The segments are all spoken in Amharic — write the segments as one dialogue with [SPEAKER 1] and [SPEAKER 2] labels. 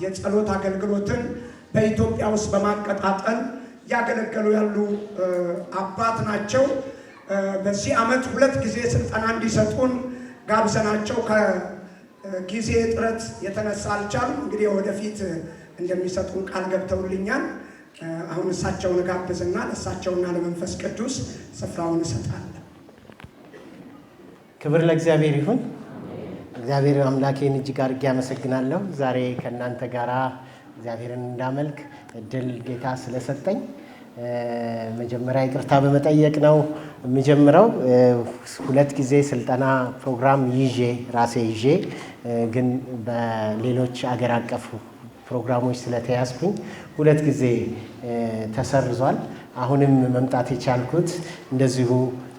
[SPEAKER 1] የጸሎት አገልግሎትን በኢትዮጵያ ውስጥ በማቀጣጠል ያገለገሉ ያሉ አባት ናቸው። በዚህ ዓመት 2 ጊዜ ስልጠና እንዲሰጡን ጋብዘናቸው ከጊዜ እጥረት የተነሳ አልቻሉም። እንግዲህ ወደፊት እንደሚሰጡን ቃል ገብተውልኛል። አሁን እሳቸውን ጋብዝና ለእሳቸውና ለመንፈስ ቅዱስ ስፍራውን እሰጣለሁ።
[SPEAKER 2] ክብር ለእግዚአብሔር ይሁን። እግዚአብሔር አምላኬን እጅግ አድርጌ አመሰግናለሁ። ዛሬ ከእናንተ ጋራ እግዚአብሔርን እንዳመልክ እድል ጌታ ስለሰጠኝ መጀመሪያ ይቅርታ በመጠየቅ ነው የምጀምረው። 2 ጊዜ ስልጠና ፕሮግራም ራሴ ይዤ ግን በሌሎች አገር አቀፍ ፕሮግራሞች ስለተያዝኩኝ 2 ጊዜ ተሰርዟል። አሁንም መምጣት የቻልኩት እንደዚሁ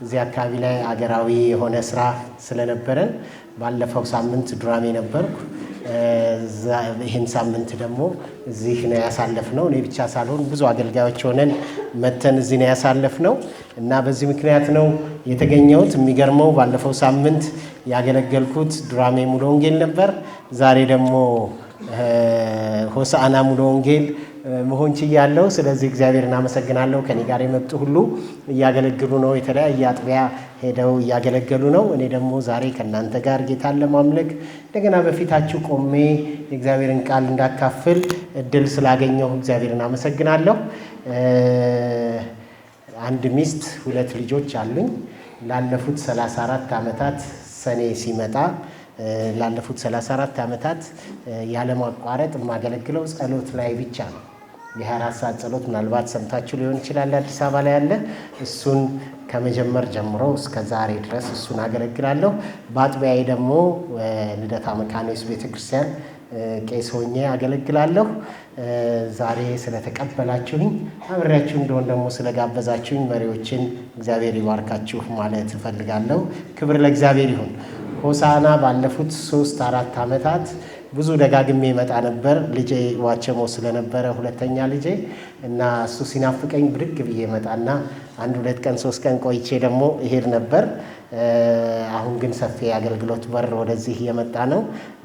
[SPEAKER 2] እዚህ አካባቢ ላይ አገራዊ የሆነ ስራ ስለነበረን ባለፈው ሳምንት ዱራሜ ነበርኩ። ይህን ሳምንት ደግሞ እዚህ ነው ያሳለፍነው። እኔ ብቻ ሳልሆን ብዙ አገልጋዮች ሆነን መተን እዚህ ነው ያሳለፍነው እና በዚህ ምክንያት ነው የተገኘሁት። የሚገርመው ባለፈው ሳምንት ያገለገልኩት ዱራሜ ሙሉ ወንጌል ነበር። ዛሬ ደግሞ ሆሳዕና ሙሉ ወንጌል መሆን ችያለሁ። ስለዚህ እግዚአብሔርን አመሰግናለሁ። ከኔ ጋር የመጡ ሁሉ እያገለገሉ ነው። የተለያየ አጥቢያ ሄደው እያገለገሉ ነው። እኔ ደግሞ ዛሬ ከእናንተ ጋር ጌታን ለማምለክ እንደገና በፊታችሁ ቆሜ የእግዚአብሔርን ቃል እንዳካፍል እድል ስላገኘሁ እግዚአብሔርን አመሰግናለሁ። 1 ሚስት 2 ልጆች አሉኝ። ላለፉት 34 ዓመታት ሰኔ ሲመጣ ላለፉት 34 ዓመታት ያለማቋረጥ የማገለግለው ጸሎት ላይ ብቻ ነው። የ24 ሰዓት ጸሎት ምናልባት ሰምታችሁ ሊሆን ይችላል፣ አዲስ አበባ ላይ ያለ እሱን ከመጀመር ጀምሮ እስከ ዛሬ ድረስ እሱን አገለግላለሁ። በአጥቢያዬ ደግሞ ልደታ መካነ ኢየሱስ ቤተክርስቲያን ቄስ ሆኜ አገለግላለሁ። ዛሬ ስለተቀበላችሁኝ አብሬያችሁ እንደሆን ደግሞ ስለጋበዛችሁኝ መሪዎችን እግዚአብሔር ይባርካችሁ ማለት እፈልጋለሁ። ክብር ለእግዚአብሔር ይሁን። ሆሳና ባለፉት 3-4 ዓመታት ብዙ ደጋግሜ መጣ ነበር። ልጄ ዋቸሞ ስለነበረ ሁለተኛ ልጄ እና እሱ ሲናፍቀኝ ብድግ ብዬ መጣና 1-2 ቀን 3 ቀን ቆይቼ ደግሞ ይሄድ ነበር። አሁን ግን ሰፊ አገልግሎት በር ወደዚህ እየመጣ ነው።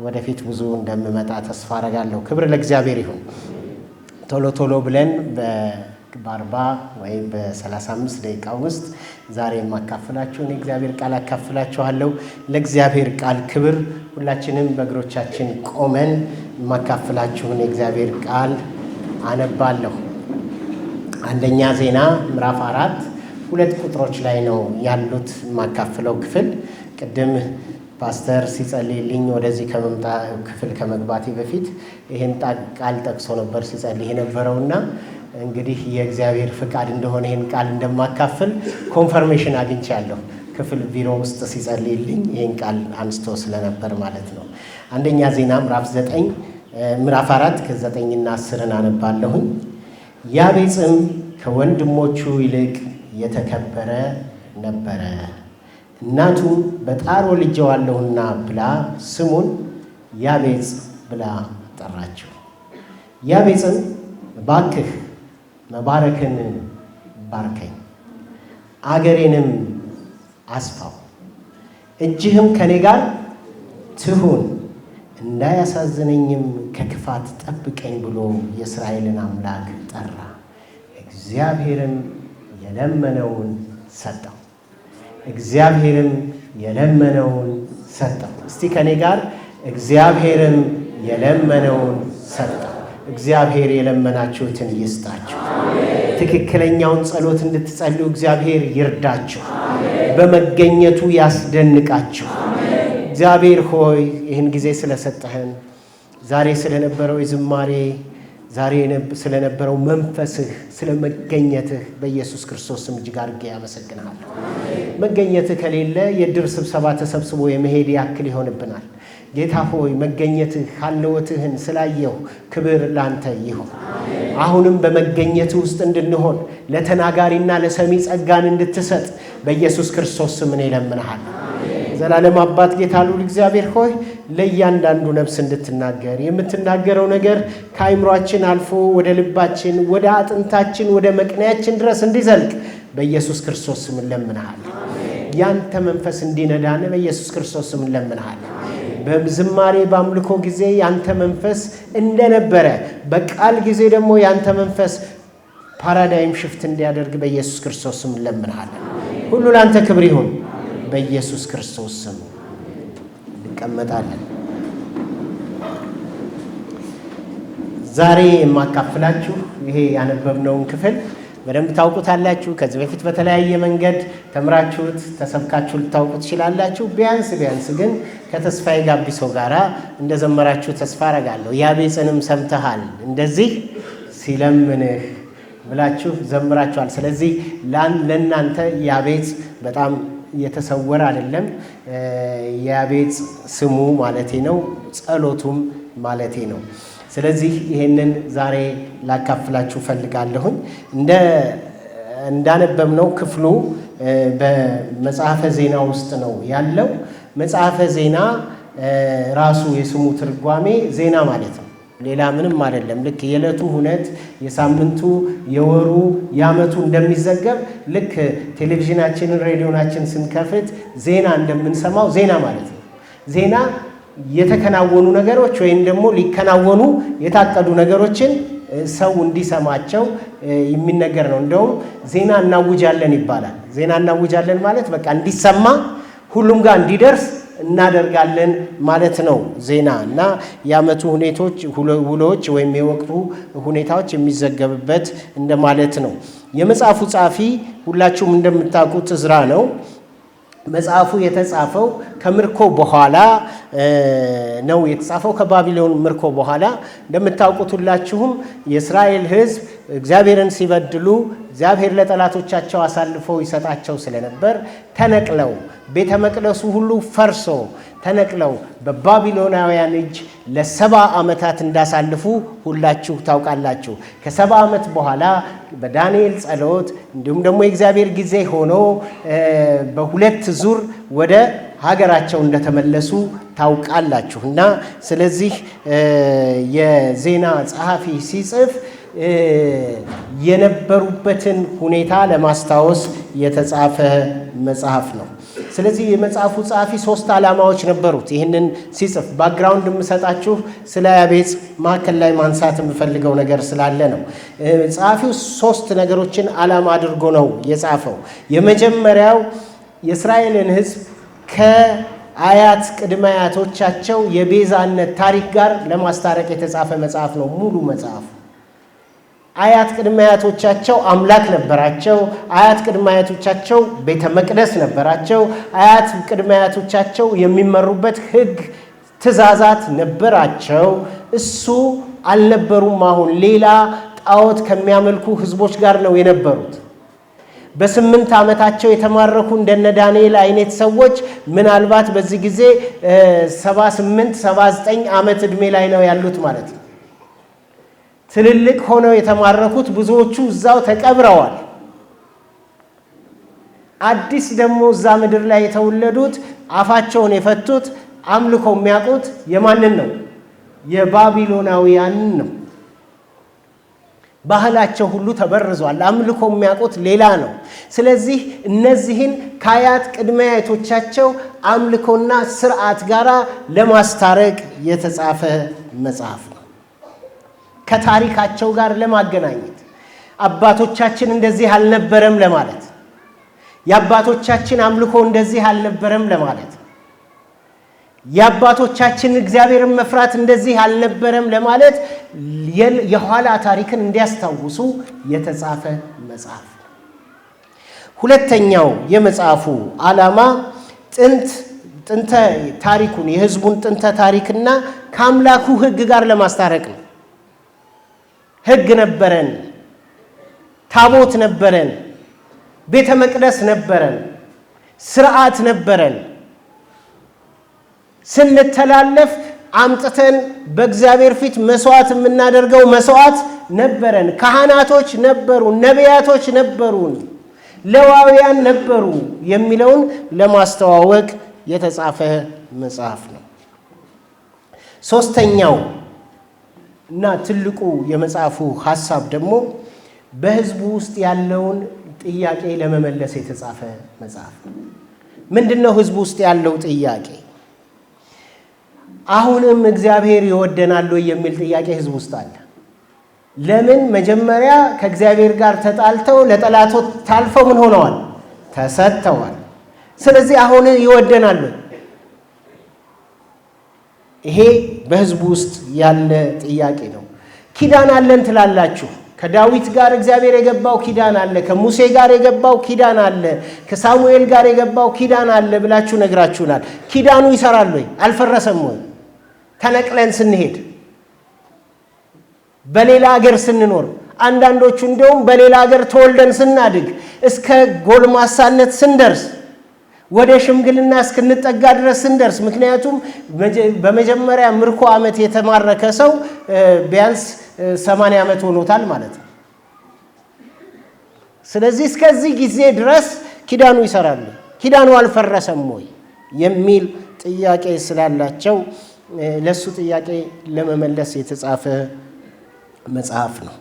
[SPEAKER 2] ወደፊት ብዙ እንደምመጣ ተስፋ አረጋለሁ። ክብር ለእግዚአብሔር ይሁን። ቶሎ ቶሎ ብለን በ40 ወይም በ35 ደቂቃ ውስጥ ዛሬ የማካፍላችሁን የእግዚአብሔር ቃል አካፍላችኋለሁ። ለእግዚአብሔር ቃል ክብር። ሁላችንም በእግሮቻችን ቆመን የማካፍላችሁን የእግዚአብሔር ቃል አነባለሁ። አንደኛ ዜና ምዕራፍ 4 2 ቁጥሮች ላይ ነው ያሉት የማካፍለው ክፍል። ቅድም ፓስተር ሲጸልይልኝ ወደዚህ ክፍል ከመግባቴ በፊት ይህን ቃል ጠቅሶ ነበር ሲጸልይ የነበረውና እንግዲህ የእግዚአብሔር ፍቃድ እንደሆነ ይህን ቃል እንደማካፍል ኮንፈርሜሽን አግኝቻለሁ። ክፍል ቢሮ ውስጥ ሲጸልይልኝ ይህን ቃል አንስቶ ስለነበር ማለት ነው። አንደኛ ዜና ምዕራፍ 4 ከ9 እና 10 አነባለሁኝ። ያቤጽም ከወንድሞቹ ይልቅ የተከበረ ነበረ። እናቱ በጣር ወልጄዋለሁና ብላ ስሙን ያቤጽ ብላ ጠራችው። ያቤጽም እባክህ መባረክን ባርከኝ፣ አገሬንም አስፋው፣ እጅህም ከኔ ጋር ትሁን፣ እንዳያሳዝነኝም ከክፋት ጠብቀኝ ብሎ የእስራኤልን አምላክ ጠራ። እግዚአብሔርም የለመነውን ሰጠው። እግዚአብሔርም የለመነውን ሰጠው። እስቲ ከኔ ጋር እግዚአብሔርም የለመነውን ሰጠው። እግዚአብሔር የለመናችሁትን ይስጣችሁ። ትክክለኛውን ጸሎት እንድትጸልዩ እግዚአብሔር ይርዳችሁ። በመገኘቱ ያስደንቃችሁ። እግዚአብሔር ሆይ ይህን ጊዜ ስለሰጠህን፣ ዛሬ ስለነበረው የዝማሬ ዛሬ ስለነበረው መንፈስህ፣ ስለመገኘትህ በኢየሱስ ክርስቶስ ስም እጅግ አድርጌ ያመሰግናለሁ። መገኘትህ ከሌለ የድር ስብሰባ ተሰብስቦ የመሄድ ያክል ይሆንብናል። ጌታ ሆይ መገኘትህ ሀልወትህን ስላየሁ ክብር ላንተ ይሁን። አሁንም በመገኘትህ ውስጥ እንድንሆን ለተናጋሪና ለሰሚ ጸጋን እንድትሰጥ በኢየሱስ ክርስቶስ ስም እኔ እለምንሃለሁ። ዘላለም አባት ጌታ ልዑል እግዚአብሔር ሆይ ለእያንዳንዱ ነፍስ እንድትናገር፣ የምትናገረው ነገር ከአይምሯችን አልፎ ወደ ልባችን፣ ወደ አጥንታችን፣ ወደ መቅንያችን ድረስ እንዲዘልቅ በኢየሱስ ክርስቶስ ስም እንለምንሃለን። ያንተ መንፈስ እንዲነዳን በኢየሱስ ክርስቶስ ስም እንለምንሃለን። በዝማሬ በአምልኮ ጊዜ ያንተ መንፈስ እንደነበረ በቃል ጊዜ ደግሞ ያንተ መንፈስ ፓራዳይም ሽፍት እንዲያደርግ በኢየሱስ ክርስቶስ ስም እንለምንሃለን። ሁሉ ላንተ ክብር ይሁን። በኢየሱስ ክርስቶስ ስም እንቀመጣለን። ዛሬ የማካፍላችሁ ይሄ ያነበብነውን ክፍል በደንብ ታውቁታላችሁ። ከዚህ በፊት በተለያየ መንገድ ተምራችሁት ተሰብካችሁ ልታውቁ ትችላላችሁ። ቢያንስ ግን ከተስፋዬ ጋቢሶ ጋራ እንደዘመራችሁ ተስፋ አረጋለሁ። ያቤጽንም ሰምተሃል እንደዚህ ሲለምንህ ብላችሁ ዘምራችኋል። ስለዚህ ለእናንተ ያቤጽ በጣም የተሰወረ አይደለም። ያቤጽ ስሙ ማለቴ ነው፣ ጸሎቱም ማለቴ ነው። ስለዚህ ይሄንን ዛሬ ላካፍላችሁ ፈልጋለሁኝ። እንዳነበብነው ክፍሉ በመጽሐፈ ዜና ውስጥ ነው ያለው። መጽሐፈ ዜና ራሱ የስሙ ትርጓሜ ዜና ማለት ነው፣ ሌላ ምንም አይደለም። ልክ የዕለቱ ሁነት፣ የሳምንቱ፣ የወሩ፣ የዓመቱ እንደሚዘገብ ልክ ቴሌቪዥናችንን ሬዲዮናችን ስንከፍት ዜና እንደምንሰማው ዜና ማለት ነው። ዜና የተከናወኑ ነገሮች ወይም ደግሞ ሊከናወኑ የታቀዱ ነገሮችን ሰው እንዲሰማቸው የሚነገር ነው። እንደውም ዜና እናውጃለን ይባላል። ዜና እናውጃለን ማለት በቃ እንዲሰማ ሁሉም ጋር እንዲደርስ እናደርጋለን ማለት ነው ዜና። እና የዓመቱ ሁኔታዎች፣ ውሎች ወይም የወቅቱ ሁኔታዎች የሚዘገብበት እንደማለት ነው። የመጽሐፉ ጸሐፊ ሁላችሁም እንደምታውቁት ዕዝራ ነው። መጽሐፉ የተጻፈው ከምርኮ በኋላ ነው የተጻፈው፣ ከባቢሎን ምርኮ በኋላ። እንደምታውቁት ሁላችሁም የእስራኤል ሕዝብ እግዚአብሔርን ሲበድሉ እግዚአብሔር ለጠላቶቻቸው አሳልፎ ይሰጣቸው ስለነበር ተነቅለው ቤተ መቅደሱ ሁሉ ፈርሶ ተነቅለው በባቢሎናውያን እጅ ለ70 ዓመታት እንዳሳልፉ ሁላችሁ ታውቃላችሁ። ከ70 ዓመት በኋላ በዳንኤል ጸሎት እንዲሁም ደግሞ የእግዚአብሔር ጊዜ ሆኖ በሁለት ዙር ወደ ሀገራቸው እንደተመለሱ ታውቃላችሁ። እና ስለዚህ የዜና ጸሐፊ ሲጽፍ የነበሩበትን ሁኔታ ለማስታወስ የተጻፈ መጽሐፍ ነው። ስለዚህ የመጽሐፉ ጸሐፊ 3 ዓላማዎች ነበሩት ይህንን ሲጽፍ። ባክግራውንድ የምሰጣችሁ ስለ ያቤጽ መካከል ላይ ማንሳት የምፈልገው ነገር ስላለ ነው። ጸሐፊው 3 ነገሮችን ዓላማ አድርጎ ነው የጻፈው። የመጀመሪያው የእስራኤልን ሕዝብ ከአያት ቅድመ አያቶቻቸው የቤዛነት ታሪክ ጋር ለማስታረቅ የተጻፈ መጽሐፍ ነው ሙሉ መጽሐፍ። አያት ቅድመ አያቶቻቸው አምላክ ነበራቸው። አያት ቅድመ አያቶቻቸው ቤተ መቅደስ ነበራቸው። አያት ቅድመ አያቶቻቸው የሚመሩበት ሕግ ትእዛዛት ነበራቸው። እሱ አልነበሩም። አሁን ሌላ ጣዖት ከሚያመልኩ ሕዝቦች ጋር ነው የነበሩት። በ8 ዓመታቸው የተማረኩ እንደነ ዳንኤል አይነት ሰዎች ምናልባት በዚህ ጊዜ 78 79 ዓመት ዕድሜ ላይ ነው ያሉት ማለት ነው። ትልልቅ ሆነው የተማረኩት ብዙዎቹ እዛው ተቀብረዋል። አዲስ ደግሞ እዛ ምድር ላይ የተወለዱት አፋቸውን የፈቱት አምልኮ የሚያውቁት የማንን ነው? የባቢሎናውያንን ነው። ባህላቸው ሁሉ ተበርዟል። አምልኮ የሚያውቁት ሌላ ነው። ስለዚህ እነዚህን ከአያት ቅድመ አያቶቻቸው አምልኮና ስርዓት ጋር ለማስታረቅ የተጻፈ መጽሐፍ ነው። ከታሪካቸው ጋር ለማገናኘት አባቶቻችን እንደዚህ አልነበረም ለማለት፣ የአባቶቻችን አምልኮ እንደዚህ አልነበረም ለማለት፣ የአባቶቻችን እግዚአብሔርን መፍራት እንደዚህ አልነበረም ለማለት የኋላ ታሪክን እንዲያስታውሱ የተጻፈ መጽሐፍ ነው። ሁለተኛው የመጽሐፉ ዓላማ ጥንተ ታሪኩን የሕዝቡን ጥንተ ታሪክና ከአምላኩ ሕግ ጋር ለማስታረቅ ነው። ሕግ ነበረን፣ ታቦት ነበረን፣ ቤተ መቅደስ ነበረን፣ ስርዓት ነበረን። ስንተላለፍ አምጥተን በእግዚአብሔር ፊት መስዋዕት የምናደርገው መስዋዕት ነበረን። ካህናቶች ነበሩን፣ ነቢያቶች ነበሩን፣ ሌዋውያን ነበሩ የሚለውን ለማስተዋወቅ የተጻፈ መጽሐፍ ነው። ሶስተኛው እና ትልቁ የመጽሐፉ ሐሳብ ደግሞ በሕዝቡ ውስጥ ያለውን ጥያቄ ለመመለስ የተጻፈ መጽሐፍ ነው። ምንድነው ሕዝቡ ውስጥ ያለው ጥያቄ? አሁንም እግዚአብሔር ይወደናል ወይ የሚል ጥያቄ ሕዝቡ ውስጥ አለ። ለምን? መጀመሪያ ከእግዚአብሔር ጋር ተጣልተው ለጠላቶች ታልፈው ምን ሆነዋል? ተሰጥተዋል። ስለዚህ አሁን ይወደናል ወይ? ይሄ በሕዝቡ ውስጥ ያለ ጥያቄ ነው። ኪዳን አለን ትላላችሁ። ከዳዊት ጋር እግዚአብሔር የገባው ኪዳን አለ፣ ከሙሴ ጋር የገባው ኪዳን አለ፣ ከሳሙኤል ጋር የገባው ኪዳን አለ ብላችሁ ነግራችሁናል። ኪዳኑ ይሰራል ወይ? አልፈረሰም ወይ? ተነቅለን ስንሄድ፣ በሌላ ሀገር ስንኖር፣ አንዳንዶቹ እንደውም በሌላ ሀገር ተወልደን ስናድግ እስከ ጎልማሳነት ስንደርስ ወደ ሽምግልና እስክንጠጋ ድረስ ስንደርስ፣ ምክንያቱም በመጀመሪያ ምርኮ ዓመት የተማረከ ሰው ቢያንስ 80 ዓመት ሆኖታል ማለት ነው። ስለዚህ እስከዚህ ጊዜ ድረስ ኪዳኑ ይሰራል፣ ኪዳኑ አልፈረሰም ወይ የሚል ጥያቄ ስላላቸው ለሱ ጥያቄ ለመመለስ የተጻፈ መጽሐፍ ነው።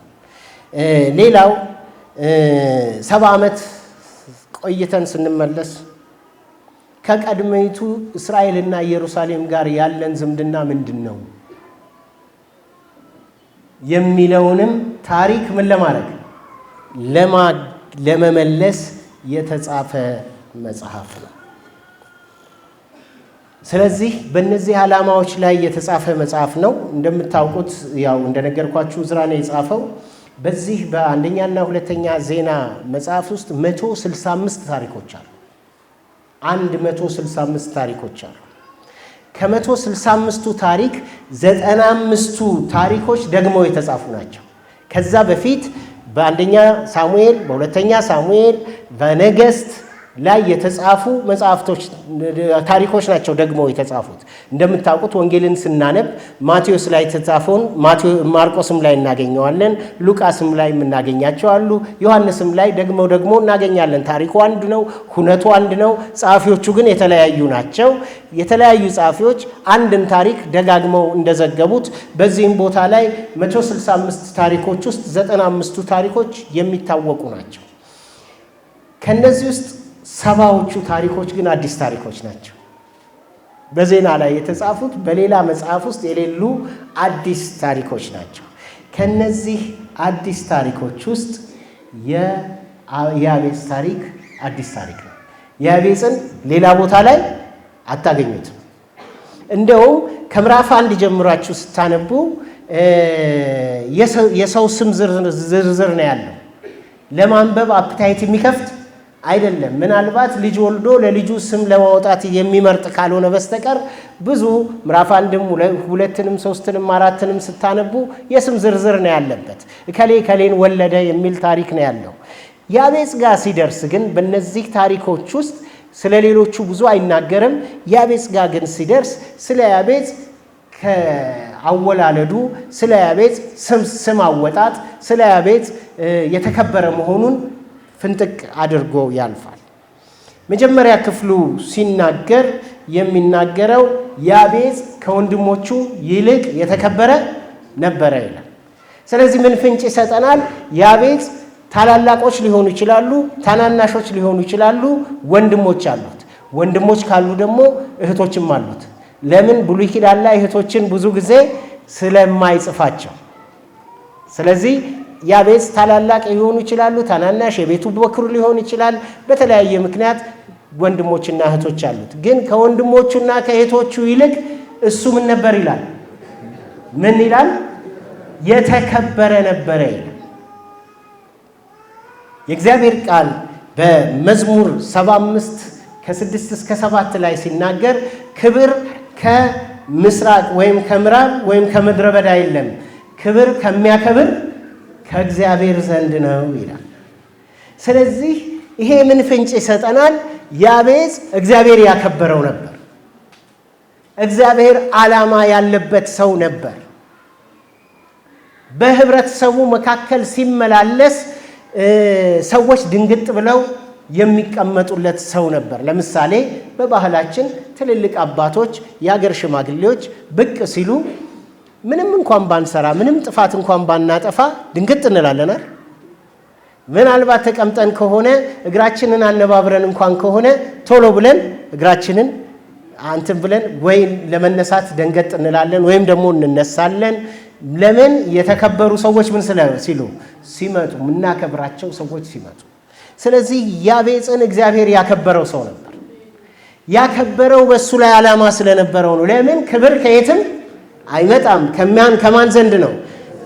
[SPEAKER 2] ሌላው 70 ዓመት ቆይተን ስንመለስ ከቀድሞይቱ እስራኤልና ኢየሩሳሌም ጋር ያለን ዝምድና ምንድን ነው የሚለውንም ታሪክ ምን ለማድረግ ለመመለስ የተጻፈ መጽሐፍ ነው። ስለዚህ በእነዚህ ዓላማዎች ላይ የተጻፈ መጽሐፍ ነው። እንደምታውቁት ያው እንደነገርኳችሁ ዕዝራ ነው የጻፈው። በዚህ በአንደኛና ሁለተኛ ዜና መጽሐፍ ውስጥ 165 ታሪኮች አሉ። 165 ታሪኮች አሉ። ከ165ቱ ታሪክ 95ቱ ታሪኮች ደግመው የተጻፉ ናቸው። ከዛ በፊት በአንደኛ ሳሙኤል፣ በሁለተኛ ሳሙኤል፣ በነገሥት ላይ የተጻፉ መጽሐፍቶች ታሪኮች ናቸው ደግመው የተጻፉት። እንደምታውቁት ወንጌልን ስናነብ ማቴዎስ ላይ የተጻፈውን ማርቆስም ላይ እናገኘዋለን፣ ሉቃስም ላይ የምናገኛቸው አሉ፣ ዮሐንስም ላይ ደግሞ እናገኛለን። ታሪኩ አንድ ነው፣ ሁነቱ አንድ ነው፣ ጸሐፊዎቹ ግን የተለያዩ ናቸው። የተለያዩ ጸሐፊዎች አንድን ታሪክ ደጋግመው እንደዘገቡት በዚህም ቦታ ላይ 165 ታሪኮች ውስጥ 95ቱ ታሪኮች የሚታወቁ ናቸው። ከነዚህ ውስጥ 70ዎቹ ታሪኮች ግን አዲስ ታሪኮች ናቸው። በዜና ላይ የተጻፉት በሌላ መጽሐፍ ውስጥ የሌሉ አዲስ ታሪኮች ናቸው። ከነዚህ አዲስ ታሪኮች ውስጥ የያቤጽ ታሪክ አዲስ ታሪክ ነው። ያቤጽን ሌላ ቦታ ላይ አታገኙትም። እንደውም ከምዕራፍ 1 ጀምራችሁ ስታነቡ የሰው ስም ዝርዝር ነው ያለው። ለማንበብ አፕታይት የሚከፍት አይደለም። ምናልባት ልጅ ወልዶ ለልጁ ስም ለማውጣት የሚመርጥ ካልሆነ በስተቀር ብዙ ምዕራፍ 1ም 2ንም 3ንም 4ንም ስታነቡ የስም ዝርዝር ነው ያለበት። እከሌ ከሌን ወለደ የሚል ታሪክ ነው ያለው። ያቤጽ ጋር ሲደርስ ግን በእነዚህ ታሪኮች ውስጥ ስለ ሌሎቹ ብዙ አይናገርም። ያቤጽ ጋር ግን ሲደርስ ስለ ያቤጽ ከአወላለዱ፣ ስለ ያቤጽ ስም አወጣጥ፣ ስለ ያቤጽ የተከበረ መሆኑን ፍንጥቅ አድርጎ ያልፋል። መጀመሪያ ክፍሉ ሲናገር የሚናገረው ያቤጽ ከወንድሞቹ ይልቅ የተከበረ ነበረ ይላል። ስለዚህ ምን ፍንጭ ይሰጠናል? ያቤጽ ታላላቆች ሊሆኑ ይችላሉ፣ ታናናሾች ሊሆኑ ይችላሉ፣ ወንድሞች አሉት። ወንድሞች ካሉ ደግሞ እህቶችም አሉት። ለምን? ብሉይ ኪዳን ላይ እህቶችን ብዙ ጊዜ ስለማይጽፋቸው። ስለዚህ ያቤጽ ታላላቅ ሊሆኑ ይችላሉ፣ ታናናሽ፣ የቤቱ በኩር ሊሆን ይችላል። በተለያየ ምክንያት ወንድሞችና እህቶች አሉት። ግን ከወንድሞቹና ከእህቶቹ ይልቅ እሱ ምን ነበር ይላል? ምን ይላል? የተከበረ ነበረ ይላል። የእግዚአብሔር ቃል በመዝሙር 75 ከ6 እስከ 7 ላይ ሲናገር ክብር ከምስራቅ ወይም ከምዕራብ ወይም ከምድረ በዳ የለም፣ ክብር ከሚያከብር ከእግዚአብሔር ዘንድ ነው ይላል። ስለዚህ ይሄ ምን ፍንጭ ይሰጠናል? ያቤጽ እግዚአብሔር ያከበረው ነበር። እግዚአብሔር ዓላማ ያለበት ሰው ነበር። በህብረተሰቡ መካከል ሲመላለስ ሰዎች ድንግጥ ብለው የሚቀመጡለት ሰው ነበር። ለምሳሌ በባህላችን ትልልቅ አባቶች፣ የአገር ሽማግሌዎች ብቅ ሲሉ ምንም እንኳን ባንሰራ፣ ምንም ጥፋት እንኳን ባናጠፋ ድንግጥ እንላለን። ምናልባት ተቀምጠን ከሆነ እግራችንን አነባብረን እንኳን ከሆነ ቶሎ ብለን እግራችንን አንተን ብለን ወይ ለመነሳት ደንገጥ እንላለን ወይም ደግሞ እንነሳለን። ለምን? የተከበሩ ሰዎች ምን ሲሉ ሲመጡ፣ የምናከብራቸው ሰዎች ሲመጡ። ስለዚህ ያቤጽን እግዚአብሔር ያከበረው ሰው ነበር። ያከበረው በሱ ላይ ዓላማ ስለነበረው ነው። ለምን? ክብር ከየትም አይመጣም። ከማን ዘንድ ነው?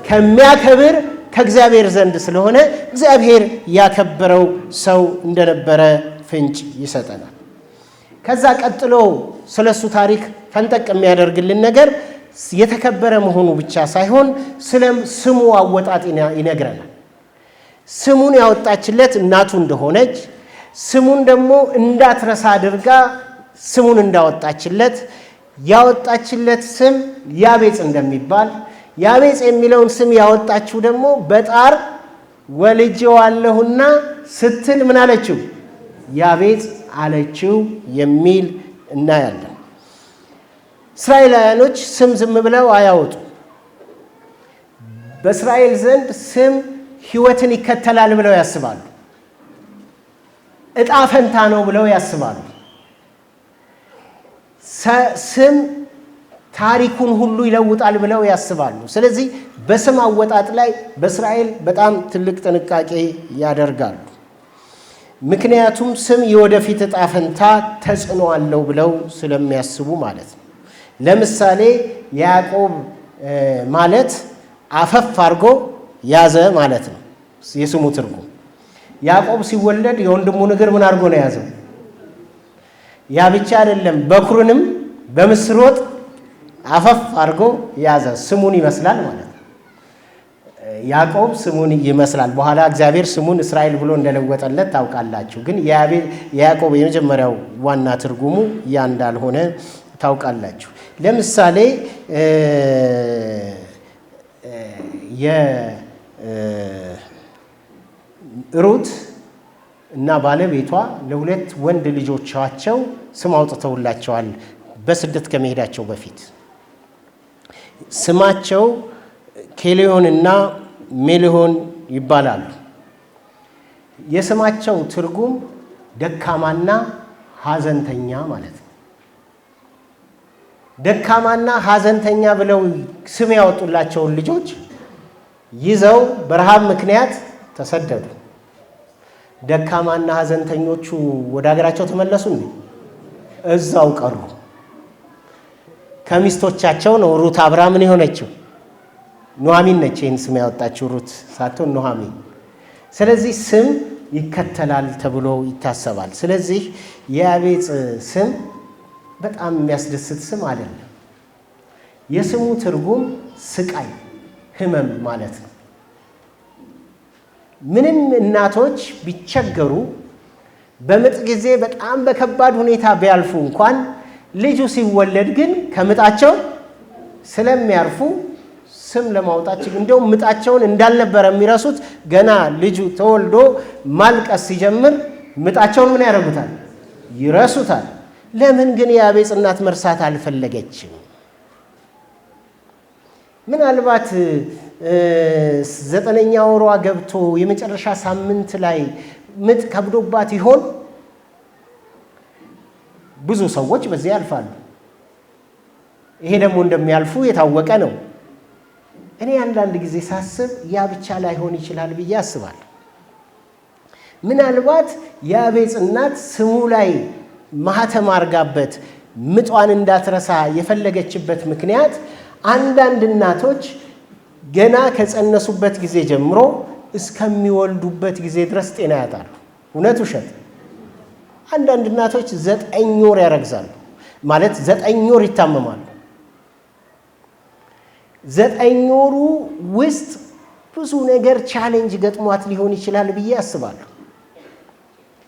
[SPEAKER 2] ከሚያከብር ከእግዚአብሔር ዘንድ ስለሆነ እግዚአብሔር ያከበረው ሰው እንደነበረ ፍንጭ ይሰጠናል። ከዛ ቀጥሎ ስለሱ ታሪክ ፈንጠቅ የሚያደርግልን ነገር የተከበረ መሆኑ ብቻ ሳይሆን ስለ ስሙ አወጣጥ ይነግረናል። ስሙን ያወጣችለት እናቱ እንደሆነች፣ ስሙን ደግሞ እንዳትረሳ አድርጋ ስሙን እንዳወጣችለት፣ ያወጣችለት ስም ያቤጽ እንደሚባል፣ ያቤጽ የሚለውን ስም ያወጣችው ደግሞ በጣር ወልጄዋለሁና ስትል ምን አለችው? ያቤጽ አለችው የሚል እናያለን። እስራኤላውያኖች ስም ዝም ብለው አያወጡ። በእስራኤል ዘንድ ስም ሕይወትን ይከተላል ብለው ያስባሉ። ዕጣ ፈንታ ነው ብለው ያስባሉ። ስም ታሪኩን ሁሉ ይለውጣል ብለው ያስባሉ። ስለዚህ በስም አወጣጥ ላይ በእስራኤል በጣም ትልቅ ጥንቃቄ ያደርጋሉ። ምክንያቱም ስም የወደፊት ዕጣ ፈንታ ተጽዕኖ አለው ብለው ስለሚያስቡ ማለት ነው። ለምሳሌ ያዕቆብ ማለት አፈፍ አድርጎ ያዘ ማለት ነው የስሙ ትርጉም። ያዕቆብ ሲወለድ የወንድሙን እግር ምን አድርጎ ነው የያዘው? ያ ብቻ አይደለም፣ በኩርንም በምስር ወጥ አፈፍ አድርጎ ያዘ። ስሙን ይመስላል ማለት ነው። ያዕቆብ ስሙን ይመስላል። በኋላ እግዚአብሔር ስሙን እስራኤል ብሎ እንደለወጠለት ታውቃላችሁ። ግን የያዕቆብ የመጀመሪያው ዋና ትርጉሙ ያ እንዳልሆነ ታውቃላችሁ። ለምሳሌ የሩት እና ባለቤቷ ለሁለት ወንድ ልጆቻቸው ስም አውጥተውላቸዋል በስደት ከመሄዳቸው በፊት። ስማቸው ኬሌዮንና ሜልሆን ይባላሉ። የስማቸው ትርጉም ደካማና ሐዘንተኛ ማለት ነው። ደካማና ሐዘንተኛ ብለው ስም ያወጡላቸውን ልጆች ይዘው በረሃብ ምክንያት ተሰደዱ። ደካማና ሐዘንተኞቹ ወደ ሀገራቸው ተመለሱ፣ እዛው ቀሩ። ከሚስቶቻቸው ነው ሩት አብራ ምን የሆነችው? ኑኃሚን ነች ይህን ስም ያወጣችው፣ ሩት ሳትሆን ኑኃሚን። ስለዚህ ስም ይከተላል ተብሎ ይታሰባል። ስለዚህ የያቤጽ ስም በጣም የሚያስደስት ስም አይደለም። የስሙ ትርጉም ስቃይ፣ ህመም ማለት ነው። ምንም እናቶች ቢቸገሩ በምጥ ጊዜ በጣም በከባድ ሁኔታ ቢያልፉ እንኳን ልጁ ሲወለድ ግን ከምጣቸው ስለሚያርፉ ስም ለማውጣት እንደውም ምጣቸውን እንዳልነበረ የሚረሱት ገና ልጁ ተወልዶ ማልቀስ ሲጀምር ምጣቸውን ምን ያደርጉታል? ይረሱታል። ለምን ግን የያቤጽ እናት መርሳት አልፈለገችም? ምናልባት 9ኛ ወሯ ገብቶ የመጨረሻ ሳምንት ላይ ምጥ ከብዶባት ይሆን? ብዙ ሰዎች በዚህ ያልፋሉ። ይሄ ደግሞ እንደሚያልፉ የታወቀ ነው። እኔ አንዳንድ ጊዜ ሳስብ ያ ብቻ ላይሆን ይችላል ብዬ አስባለሁ። ምናልባት የያቤጽ እናት ስሙ ላይ ማህተም አርጋበት ምጧን እንዳትረሳ የፈለገችበት ምክንያት አንዳንድ እናቶች ገና ከጸነሱበት ጊዜ ጀምሮ እስከሚወልዱበት ጊዜ ድረስ ጤና ያጣሉ። እውነት ውሸት? አንዳንድ እናቶች 9 ወር ያረግዛሉ፣ ማለት 9 ወር ይታመማሉ። 9 ወሩ ውስጥ ብዙ ነገር ቻሌንጅ ገጥሟት ሊሆን ይችላል ብዬ አስባለሁ።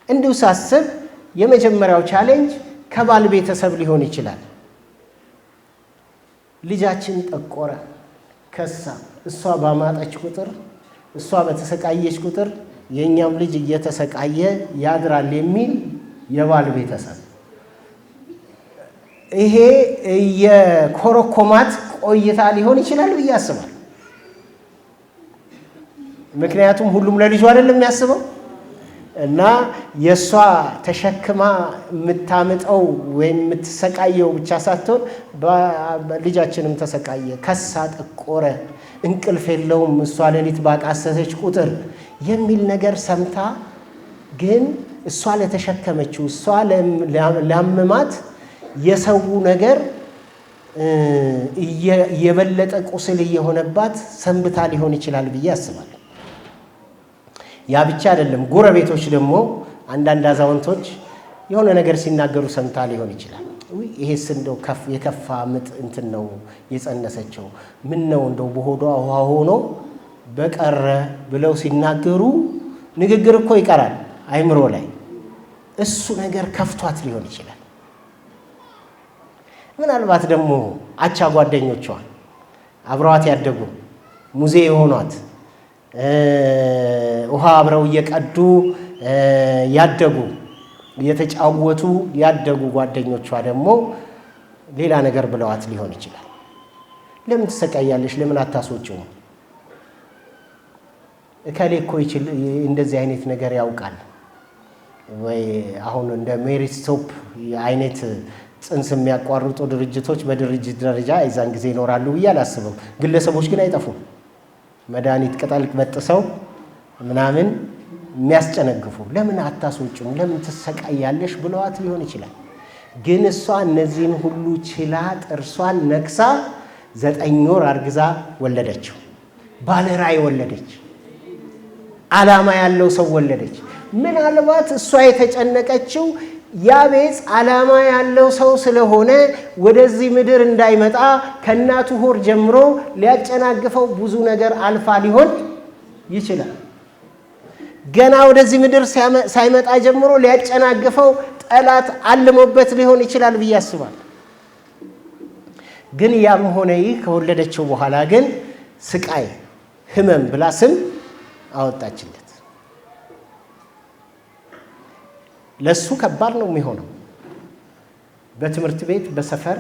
[SPEAKER 2] እንዲሁ ሳስብ የመጀመሪያው ቻሌንጅ ከባል ቤተሰብ ሊሆን ይችላል። ልጃችን ጠቆረ፣ ከሳ፣ እሷ ባማጠች ቁጥር፣ እሷ በተሰቃየች ቁጥር የኛም ልጅ እየተሰቃየ ያድራል የሚል የባል ቤተሰብ ይሄ የኮረኮማት ቆይታ ሊሆን ይችላል ብዬ አስባለሁ። ምክንያቱም ሁሉም ለልጁ አይደለም የሚያስበው እና የእሷ ተሸክማ የምታምጠው ወይም የምትሰቃየው ብቻ ሳትሆን ልጃችንም ተሰቃየ፣ ከሳ፣ ጠቆረ፣ እንቅልፍ የለውም እሷ ሌሊት ባቃሰተች ቁጥር የሚል ነገር ሰምታ ግን እሷ ለተሸከመችው እሷ ላመማት የሰው ነገር የበለጠ ቁስል እየሆነባት ሰንብታ ሊሆን ይችላል ብዬ አስባለሁ። ያ ብቻ አይደለም። ጎረቤቶች ደግሞ አንዳንድ አዛውንቶች የሆነ ነገር ሲናገሩ ሰምታ ሊሆን ይችላል። ይሄስ እንደው የከፋ ምጥ እንትን ነው የጸነሰችው፣ ምን ነው እንደው በሆዷ ውሃ ሆኖ በቀረ ብለው ሲናገሩ ንግግር እኮ ይቀራል አይምሮ ላይ። እሱ ነገር ከፍቷት ሊሆን ይችላል። ምናልባት ደግሞ አቻ ጓደኞቿ አብረዋት ያደጉ ሙዜ የሆኗት ውሃ አብረው እየቀዱ ያደጉ እየተጫወቱ ያደጉ ጓደኞቿ ደግሞ ሌላ ነገር ብለዋት ሊሆን ይችላል። ለምን ትሰቃያለሽ? ለምን አታስወጪውም? እከሌ እኮ ይችል እንደዚህ አይነት ነገር ያውቃል ወይ? አሁን እንደ ሜሪ ስቶፕ አይነት ጽንስ የሚያቋርጡ ድርጅቶች በድርጅት ደረጃ የዛን ጊዜ ይኖራሉ ብዬ አላስብም። ግለሰቦች ግን አይጠፉም። መድኃኒት ቅጠል በጥሰው ምናምን የሚያስጨነግፉ ለምን አታስወጭም? ለምን ትሰቃያለሽ ብለዋት ሊሆን ይችላል። ግን እሷ እነዚህን ሁሉ ችላ ጥርሷን ነክሳ 9 ወር አርግዛ ወለደችው። ባለራዕይ ወለደች። ዓላማ ያለው ሰው ወለደች። ምናልባት እሷ የተጨነቀችው ያቤጽ ዓላማ ያለው ሰው ስለሆነ ወደዚህ ምድር እንዳይመጣ ከእናቱ ሆድ ጀምሮ ሊያጨናግፈው ብዙ ነገር አልፋ ሊሆን ይችላል። ገና ወደዚህ ምድር ሳይመጣ ጀምሮ ሊያጨናግፈው ጠላት አልሞበት ሊሆን ይችላል ብዬ አስባለሁ። ግን ያም ሆነ ይህ ከወለደችው በኋላ ግን ስቃይ፣ ህመም ብላ ስም አወጣችለት። ለሱ ከባድ ነው የሚሆነው። በትምህርት ቤት፣ በሰፈር፣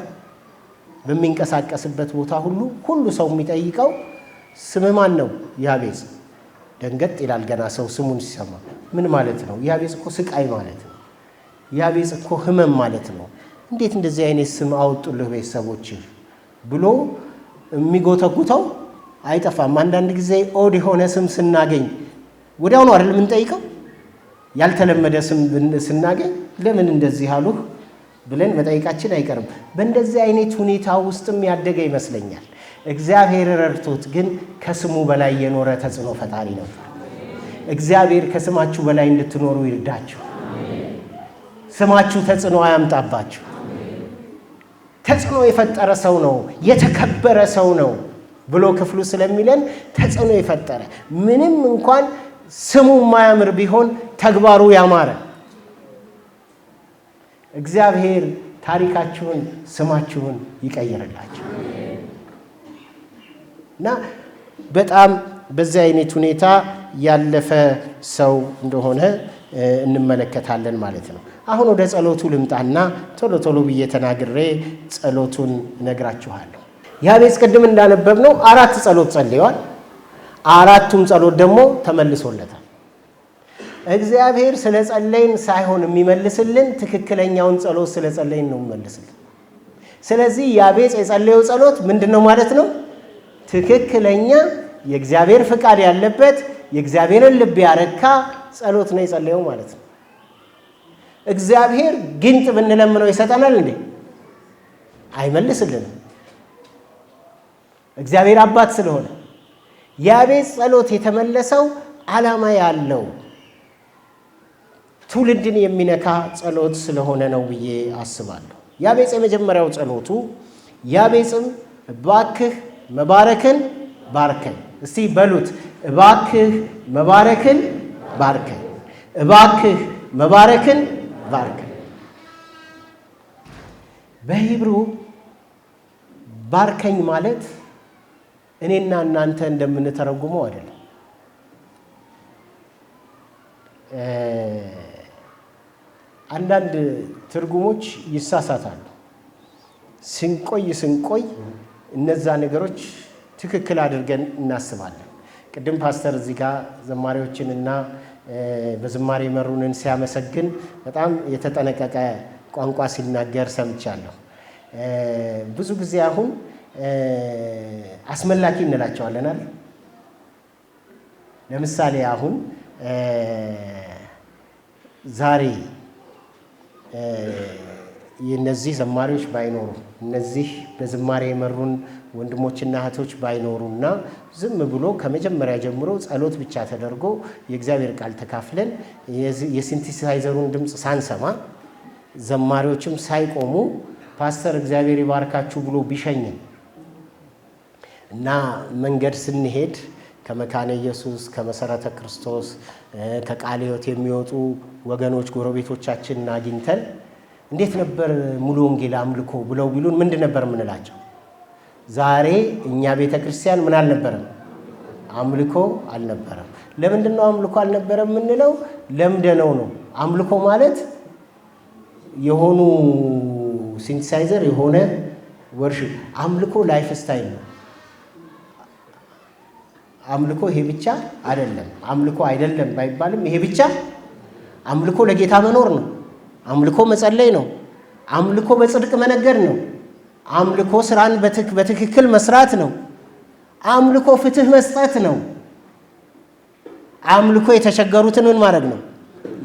[SPEAKER 2] በሚንቀሳቀስበት ቦታ ሁሉ ሰው የሚጠይቀው ስም ማን ነው? ያቤጽ። ደንገጥ ይላል ገና ሰው ስሙን ሲሰማ። ምን ማለት ነው? ያቤጽ እኮ ስቃይ ማለት ነው። ያቤጽ እኮ ህመም ማለት ነው። እንዴት እንደዚህ አይነት ስም አወጡልህ ቤተሰቦች ብሎ የሚጎተጉተው አይጠፋም። አንዳንድ ጊዜ ኦድ የሆነ ስም ስናገኝ ወዲያው ነው አይደል የምንጠይቀው? ያልተለመደ ስም ስናገኝ ለምን እንደዚህ አሉህ ብለን መጠይቃችን አይቀርም። በእንደዚህ አይነት ሁኔታ ውስጥም ያደገ ይመስለኛል። እግዚአብሔር ረድቶት ግን ከስሙ በላይ የኖረ ተጽዕኖ ፈጣሪ ነው። እግዚአብሔር ከስማችሁ በላይ እንድትኖሩ ይርዳችሁ። ስማችሁ ተጽዕኖ አያምጣባችሁ። ተጽዕኖ የፈጠረ ሰው ነው፣ የተከበረ ሰው ነው ብሎ ክፍሉ ስለሚለን ተጽዕኖ የፈጠረ ምንም እንኳን ስሙ የማያምር ቢሆን ተግባሩ ያማረ እግዚአብሔር ታሪካችሁን፣ ስማችሁን ይቀይርላችሁ እና በጣም በዚህ አይነት ሁኔታ ያለፈ ሰው እንደሆነ እንመለከታለን ማለት ነው። አሁን ወደ ጸሎቱ ልምጣና ቶሎ ብዬ ተናግሬ ጸሎቱን ነግራችኋለሁ። ያቤጽ ቅድም እንዳነበብነው 4 ጸሎት ጸልየዋል። 4ቱም ጸሎት ደግሞ ተመልሶለታል። እግዚአብሔር ስለ ጸለይን ሳይሆን የሚመልስልን ትክክለኛውን ጸሎት ስለ ጸለይን ነው የሚመልስልን። ስለዚህ ያቤጽ የጸለየው ጸሎት ምንድነው ማለት ነው? ትክክለኛ የእግዚአብሔር ፍቃድ ያለበት የእግዚአብሔርን ልብ ያረካ ጸሎት ነው የጸለየው ማለት ነው። እግዚአብሔር ግንጥ ብንለምነው ይሰጠናል እንዴ? አይመልስልንም። እግዚአብሔር አባት ስለሆነ ያቤጽ ጸሎት የተመለሰው ዓላማ ያለው ትውልድን የሚነካ ጸሎት ስለሆነ ነው ብዬ አስባለሁ። ያቤጽ የመጀመሪያው ጸሎቱ ያቤጽም እባክህ መባረክን ባርከኝ። እስቲ በሉት፣ እባክህ መባረክን ባርከኝ፣ እባክህ መባረክን ባርከኝ። በሂብሩ ባርከኝ ማለት እኔና እናንተ እንደምንተረጉመው አይደለም። አንዳንድ ትርጉሞች ይሳሳታሉ። ስንቆይ እነዛ ነገሮች ትክክል አድርገን እናስባለን። ቅድም ፓስተር እዚህ ጋር ዘማሪዎችንና በዝማሬ መሩንን ሲያመሰግን በጣም የተጠነቀቀ ቋንቋ ሲናገር ሰምቻለሁ። ብዙ ጊዜ አሁን አስመላኪ እንላቸዋለናል። ለምሳሌ አሁን ዛሬ የነዚህ ዘማሪዎች ባይኖሩ፣ እነዚህ በዝማሬ የመሩን ወንድሞችና እህቶች ባይኖሩና ዝም ብሎ ከመጀመሪያ ጀምሮ ጸሎት ብቻ ተደርጎ የእግዚአብሔር ቃል ተካፍለን የሲንቲሳይዘሩን ድምፅ ሳንሰማ ዘማሪዎችም ሳይቆሙ ፓስተር እግዚአብሔር ይባርካችሁ ብሎ ቢሸኝን እና መንገድ ስንሄድ ከመካነ ኢየሱስ ከመሰረተ ክርስቶስ ከቃለ ሕይወት የሚወጡ ወገኖች ጎረቤቶቻችንን አግኝተን እንዴት ነበር ሙሉ ወንጌል አምልኮ ብለው ቢሉን ምንድን ነበር የምንላቸው? ዛሬ እኛ ቤተ ክርስቲያን ምን አልነበረም? አምልኮ አልነበረም። ለምንድን ነው አምልኮ አልነበረም የምንለው? ለምደነው ነው። አምልኮ ማለት የሆኑ ሲንቲሳይዘር የሆነ ወርሺፕ። አምልኮ ላይፍ ስታይል ነው። አምልኮ ይሄ ብቻ አይደለም። አምልኮ አይደለም ባይባልም ይሄ ብቻ አምልኮ ለጌታ መኖር ነው። አምልኮ መጸለይ ነው። አምልኮ በጽድቅ መነገድ ነው። አምልኮ ስራን በትክክል መስራት ነው። አምልኮ ፍትህ መስጠት ነው። አምልኮ የተቸገሩትን ምን ማድረግ ነው?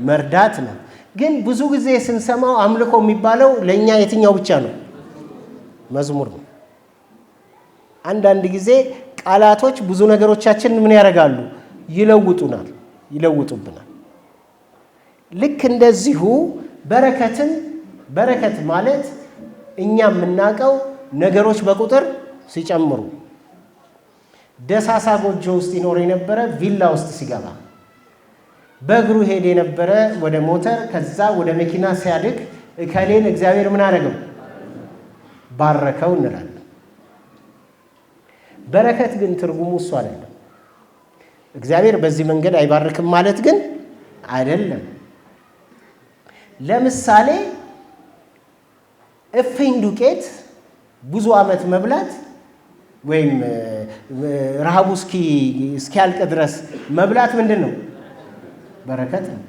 [SPEAKER 2] መርዳት ነው። ግን ብዙ ጊዜ ስንሰማው አምልኮ የሚባለው ለእኛ የትኛው ብቻ ነው? መዝሙር ነው። አንዳንድ ጊዜ ቃላቶች ብዙ ነገሮቻችንን ምን ያደርጋሉ? ይለውጡብናል። ልክ እንደዚሁ በረከት ማለት እኛ የምናውቀው ነገሮች በቁጥር ሲጨምሩ፣ ደሳሳ ጎጆ ውስጥ ይኖር የነበረ ቪላ ውስጥ ሲገባ፣ በእግሩ ሄድ የነበረ ወደ ሞተር ከዛ ወደ መኪና ሲያድግ እከሌን እግዚአብሔር ምን አደረገው? ባረከው እንላለን። በረከት ግን ትርጉሙ እሱ አይደለም። እግዚአብሔር በዚህ መንገድ አይባርክም ማለት ግን አይደለም። ለምሳሌ እፍኝ ዱቄት ብዙ ዓመት መብላት ወይም ረሃቡ እስኪያልቅ ድረስ መብላት ምንድን ነው? በረከት ነው።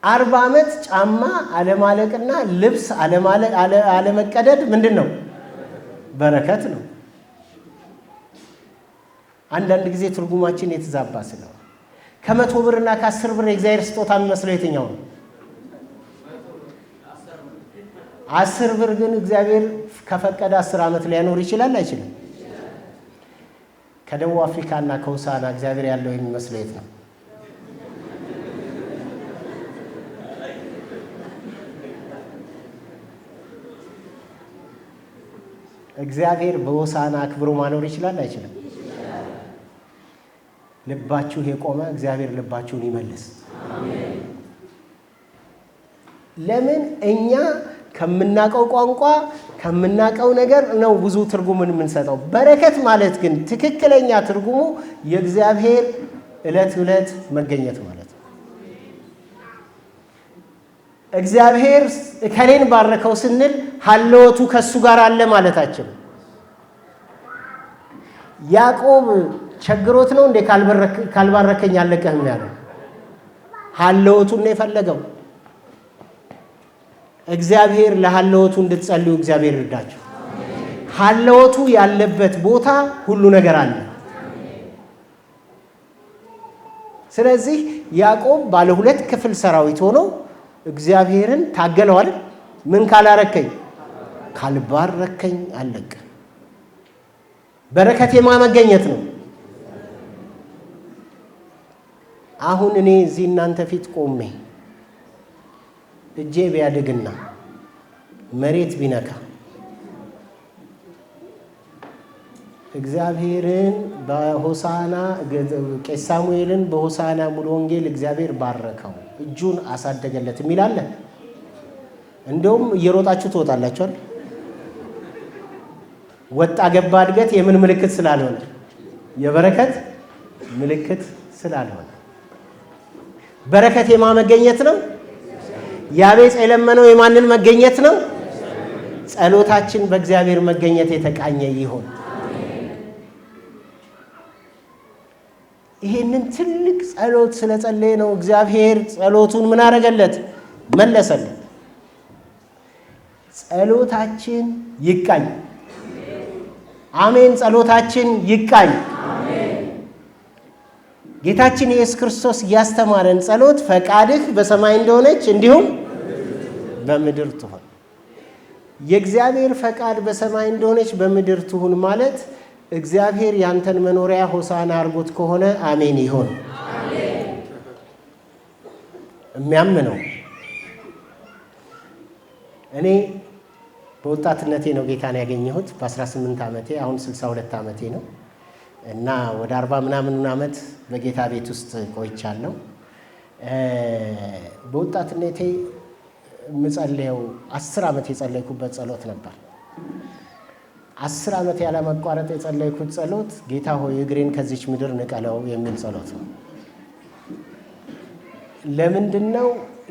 [SPEAKER 2] 40 ዓመት ጫማ አለማለቅና ልብስ አለመቀደድ ምንድን ነው? በረከት ነው። አንዳንድ ጊዜ ትርጉማችን የተዛባ ስለሆነ ከ100 ብርና ከ10 ብር የእግዚአብሔር ስጦታ የሚመስለው የትኛው ነው? 10 ብር ግን እግዚአብሔር ከፈቀደ 10 ዓመት ሊያኖር ይችላል አይችልም? ከደቡብ አፍሪካና ከሆሳዕና እግዚአብሔር ያለው የሚመስለው የት ነው? እግዚአብሔር በሆሳዕና አክብሮ ማኖር ይችላል አይችልም? ልባችሁ የቆመ እግዚአብሔር ልባችሁን ይመልስ። ለምን እኛ ከምናቀው ቋንቋ ከምናቀው ነገር ነው ብዙ ትርጉምን የምንሰጠው። በረከት ማለት ግን ትክክለኛ ትርጉሙ የእግዚአብሔር ዕለት ዕለት መገኘት ማለት ነው። እግዚአብሔር እከሌን ባረከው ስንል ሀለወቱ ከሱ ጋር አለ ማለታችን። ያዕቆብ ቸግሮት ነው እንዴ ካልባረከኝ አለቀህም ያለው? ሀለወቱን ነው የፈለገው። እግዚአብሔር ለሀለወቱ እንድትጸልዩ እግዚአብሔር ይርዳችሁ። ሀለወቱ ያለበት ቦታ ሁሉ ነገር አለ። ስለዚህ ያዕቆብ ባለ 2 ክፍል ሰራዊት ሆኖ እግዚአብሔርን ታገለው አይደል? ምን ካላረከኝ ካልባረከኝ አለቀ። በረከት የማመገኘት ነው። አሁን እኔ እዚህ እናንተ ፊት ቆሜ እጄ ቢያድግና መሬት ቢነካ እግዚአብሔርን በሆሳዕና ቄስ ሳሙኤልን በሆሳዕና ሙሉ ወንጌል እግዚአብሔር ባረከው እጁን አሳደገለት የሚል አለ። እንደውም እየሮጣችሁ ትወጣላችኋል። ወጣ ገባ እድገት የምን ምልክት ስላልሆነ? የበረከት ምልክት ስላልሆነ። በረከት የማመገኘት ነው። ያቤጽ የለመነው የማንን መገኘት ነው? ጸሎታችን በእግዚአብሔር መገኘት የተቃኘ ይሁን። ይሄንን ትልቅ ጸሎት ስለጸለየ ነው እግዚአብሔር ጸሎቱን ምን አደረገለት? መለሰለት። ጸሎታችን ይቃኝ። አሜን። ጸሎታችን ይቃኝ። ጌታችን ኢየሱስ ክርስቶስ ያስተማረን ጸሎት ፈቃድህ በሰማይ እንደሆነች እንዲሁም በምድር ትሁን። የእግዚአብሔር ፈቃድ በሰማይ እንደሆነች በምድር ትሁን ማለት እግዚአብሔር ያንተን መኖሪያ ሆሳዕና አድርጎት ከሆነ አሜን ይሁን። የሚያምነው እኔ በወጣትነቴ ነው ጌታን ያገኘሁት። በ18 ዓመቴ አሁን 62 ዓመቴ ነው እና ወደ 40 ምናምን ዓመት በጌታ ቤት ውስጥ ቆይቻለሁ። በወጣትነቴ የምጸልየው 10 ዓመት የጸለይኩበት ጸሎት ነበር። 10 ዓመት ያለመቋረጥ የጸለይኩት ጸሎት ጌታ ሆይ እግሬን ከዚች ምድር ንቀለው የሚል ጸሎት ነው። ለምንድነው?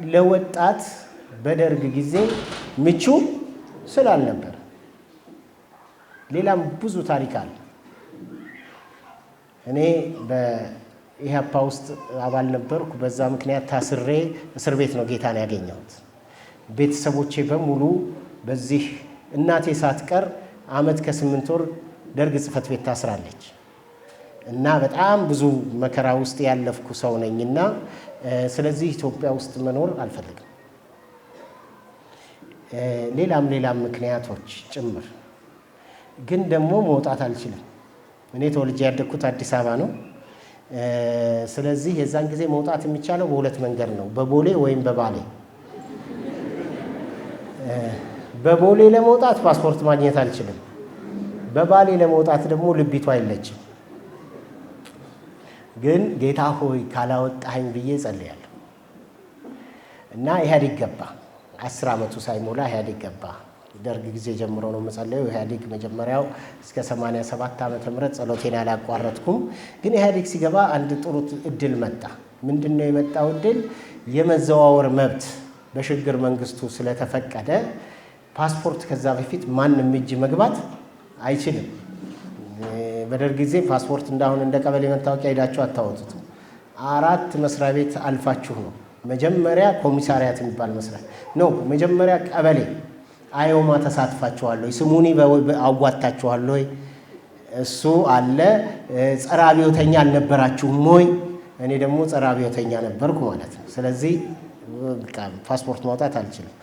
[SPEAKER 2] ለወጣት በደርግ ጊዜ ምቹ ስላልነበር። ሌላም ብዙ ታሪክ አለ። እኔ በኢህአፓ ውስጥ አባል ነበርኩ። በዛ ምክንያት ታስሬ እስር ቤት ነው ጌታን ያገኘሁት። ቤተሰቦቼ በሙሉ በዚህ እናቴ ሳትቀር ዓመት ከ8 ወር ደርግ ጽሕፈት ቤት ታስራለች እና በጣም ብዙ መከራ ውስጥ ያለፍኩ ሰው ነኝና ስለዚህ ኢትዮጵያ ውስጥ መኖር አልፈልግም። ሌላም ምክንያቶች ጭምር ግን ደግሞ መውጣት አልችልም። እኔ ተወልጄ ያደግኩት አዲስ አበባ ነው። ስለዚህ የዛን ጊዜ መውጣት የሚቻለው በሁለት መንገድ ነው፣ በቦሌ ወይም በባሌ። በቦሌ ለመውጣት ፓስፖርት ማግኘት አልችልም። በባሌ ለመውጣት ደግሞ ልቢቷ አይለችም። ግን ጌታ ሆይ ካላወጣኸኝ ብዬ ጸልያለሁ እና ኢህአዴግ ገባ። 10 ዓመቱ ሳይሞላ ኢህአዴግ ገባ። ደርግ ጊዜ ጀምሮ ነው የምጸለየው። ኢህአዴግ መጀመሪያው እስከ 87 ዓመተ ምህረት ጸሎቴን አላቋረጥኩም። ግን ኢህአዴግ ሲገባ አንድ ጥሩ እድል መጣ። ምንድነው የመጣው እድል? የመዘዋወር መብት በሽግግር መንግስቱ ስለተፈቀደ ፓስፖርት ከዛ በፊት ማንም እጅ መግባት አይችልም። በደርግ ጊዜ ፓስፖርት እንዳሁን እንደ ቀበሌ መታወቂያ ሄዳችሁ አታወጡትም። 4 መስሪያ ቤት አልፋችሁ ነው። መጀመሪያ ኮሚሳሪያት የሚባል መስሪያ ነው። መጀመሪያ ቀበሌ አዮማ ተሳትፋችኋል ወይ? ስሙኒ አዋጣችኋል ወይ? እሱ አለ። ጸረ አብዮተኛ አልነበራችሁም ወይ? እኔ ደግሞ ጸረ አብዮተኛ ነበርኩ ማለት ነው። ስለዚህ ፓስፖርት ማውጣት አልችልም።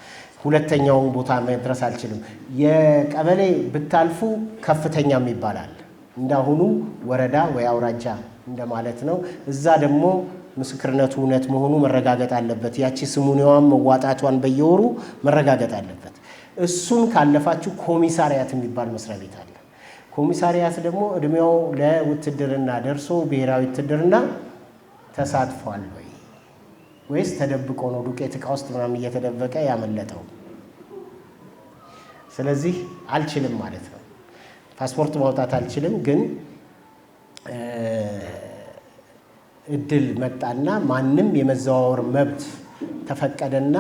[SPEAKER 2] ሁለተኛውን ቦታ መድረስ አልችልም። የቀበሌ ብታልፉ ከፍተኛም ይባላል። እንዳሁኑ ወረዳ ወይ አውራጃ እንደማለት ነው። እዛ ደግሞ ምስክርነቱ እውነት መሆኑ መረጋገጥ አለበት። ያቺ ስሙኒዋም መዋጣቷን በየወሩ መረጋገጥ አለበት። እሱን ካለፋችሁ ኮሚሳሪያት የሚባል መስሪያ ቤት አለ። ኮሚሳሪያት ደግሞ እድሜው ለውትድርና ደርሶ ብሔራዊ ውትድርና ተሳትፏል ወይ ወይስ ተደብቆ ነው ዱቄት ዕቃ ውስጥ ምናምን እየተደበቀ ያመለጠው? ስለዚህ አልችልም ማለት ነው። ፓስፖርት ማውጣት አልችልም። ግን እድል መጣና ማንም የመዘዋወር መብት ተፈቀደና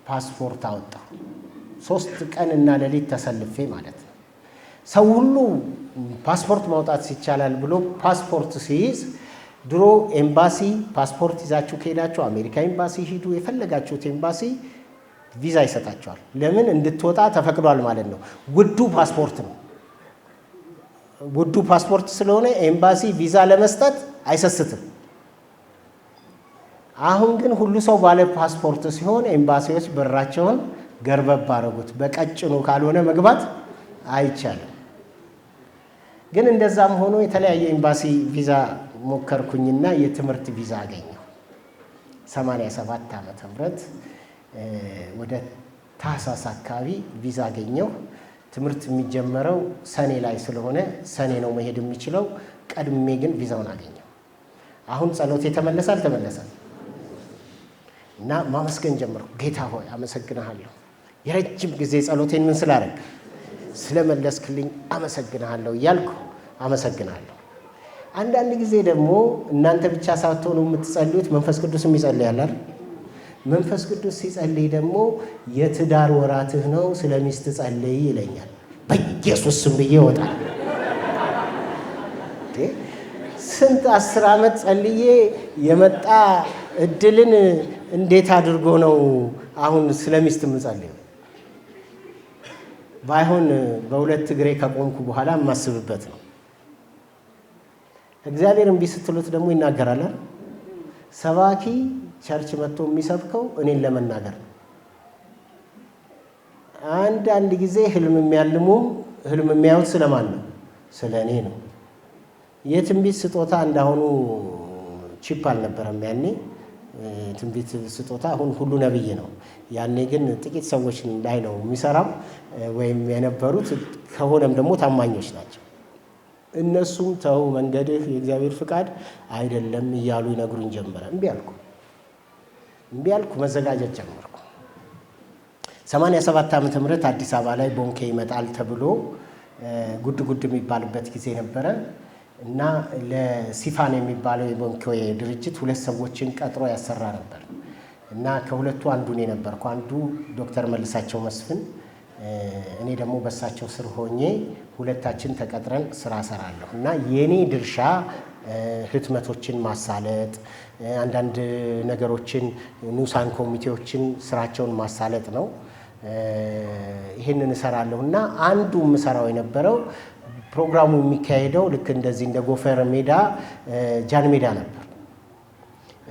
[SPEAKER 2] ፓስፖርት አወጣ። 3 ቀንና ሌሊት ተሰልፌ ማለት ነው። ሰው ሁሉ ፓስፖርት ማውጣት ይቻላል ብሎ ፓስፖርት ሲይዝ ድሮ ኤምባሲ ፓስፖርት ይዛችሁ ከሄዳችሁ አሜሪካ ኤምባሲ ሂዱ፣ የፈለጋችሁት ኤምባሲ ቪዛ ይሰጣችኋል። ለምን? እንድትወጣ ተፈቅዷል ማለት ነው። ውዱ ፓስፖርት ነው። ውዱ ፓስፖርት ስለሆነ ኤምባሲ ቪዛ ለመስጠት አይሰስትም። አሁን ግን ሁሉ ሰው ባለ ፓስፖርት ሲሆን ኤምባሲዎች በራቸውን ገርበብ አደረጉት። በቀጭኑ ካልሆነ መግባት አይቻልም። ግን እንደዛም ሆኖ የተለያየ ኤምባሲ ቪዛ ሞከርኩኝና የትምህርት ቪዛ አገኘሁ። 87 ዓመተ ምህረት ወደ ታህሳስ አካባቢ ቪዛ አገኘሁ። ትምህርት የሚጀመረው ሰኔ ላይ ስለሆነ ሰኔ ነው መሄድ የሚችለው። ቀድሜ ግን ቪዛውን አገኘሁ። አሁን ጸሎት የተመለሰ አልተመለሰም? እና ማመስገን ጀመርኩ። ጌታ ሆይ አመሰግንሃለሁ፣ የረጅም ጊዜ ጸሎቴን ምን ስላደረግ ስለመለስክልኝ አመሰግንሃለሁ እያልኩ አመሰግናለሁ። አንዳንድ ጊዜ ደግሞ እናንተ ብቻ ሳትሆኑ የምትጸልዩት መንፈስ ቅዱስም ይጸልያል አይደል? መንፈስ ቅዱስ ሲጸልይ ደግሞ የትዳር ወራትህ ነው፣ ስለ ሚስት ጸልይ ይለኛል። በኢየሱስ ስም ብዬ እወጣለሁ። ስንት 10 ዓመት ጸልዬ የመጣ እድልን እንዴት አድርጎ ነው አሁን ስለ ሚስት የምጸልየው? ባይሆን በሁለት እግሬ ከቆምኩ በኋላ የማስብበት ነው። እግዚአብሔር እምቢ ስትሉት ደግሞ ይናገራል። ሰባኪ ቸርች መጥቶ የሚሰብከው እኔን ለመናገር ነው። አንዳንድ ጊዜ ህልም የሚያልሙም ህልም የሚያዩት ስለማን ነው? ስለ እኔ ነው። የትንቢት ስጦታ እንዳሁኑ ቺፕ አልነበረም ያኔ። ትንቢት ስጦታ አሁን ሁሉ ነብይ ነው። ያኔ ግን ጥቂት ሰዎች ላይ ነው የሚሰራው ወይም የነበሩት፣ ከሆነም ደግሞ ታማኞች ናቸው። እነሱም ተው መንገድህ የእግዚአብሔር ፍቃድ አይደለም እያሉ ይነግሩኝ ጀመረ። እምቢ አልኩ፣ መዘጋጀት ጀመርኩ። 87 ዓመተ ምህረት አዲስ አበባ ላይ ቦንኬ ይመጣል ተብሎ ጉድ ጉድ የሚባልበት ጊዜ ነበረ እና ለሲፋን የሚባለው የቦንኬ ድርጅት 2 ሰዎችን ቀጥሮ ያሰራ ነበር እና ከሁለቱ አንዱ እኔ ነበርኩ። አንዱ ዶክተር መልሳቸው መስፍን፣ እኔ ደግሞ በሳቸው ስር ሆኜ ሁለታችን ተቀጥረን ስራ ሰራለሁ እና የኔ ድርሻ ህትመቶችን ማሳለጥ፣ አንዳንድ ነገሮችን ንዑሳን ኮሚቴዎችን ስራቸውን ማሳለጥ ነው። ይህንን እሰራለሁ እና አንዱ የምሰራው የነበረው ፕሮግራሙ የሚካሄደው ልክ እንደዚህ እንደ ጎፈር ሜዳ ጃን ሜዳ ነበር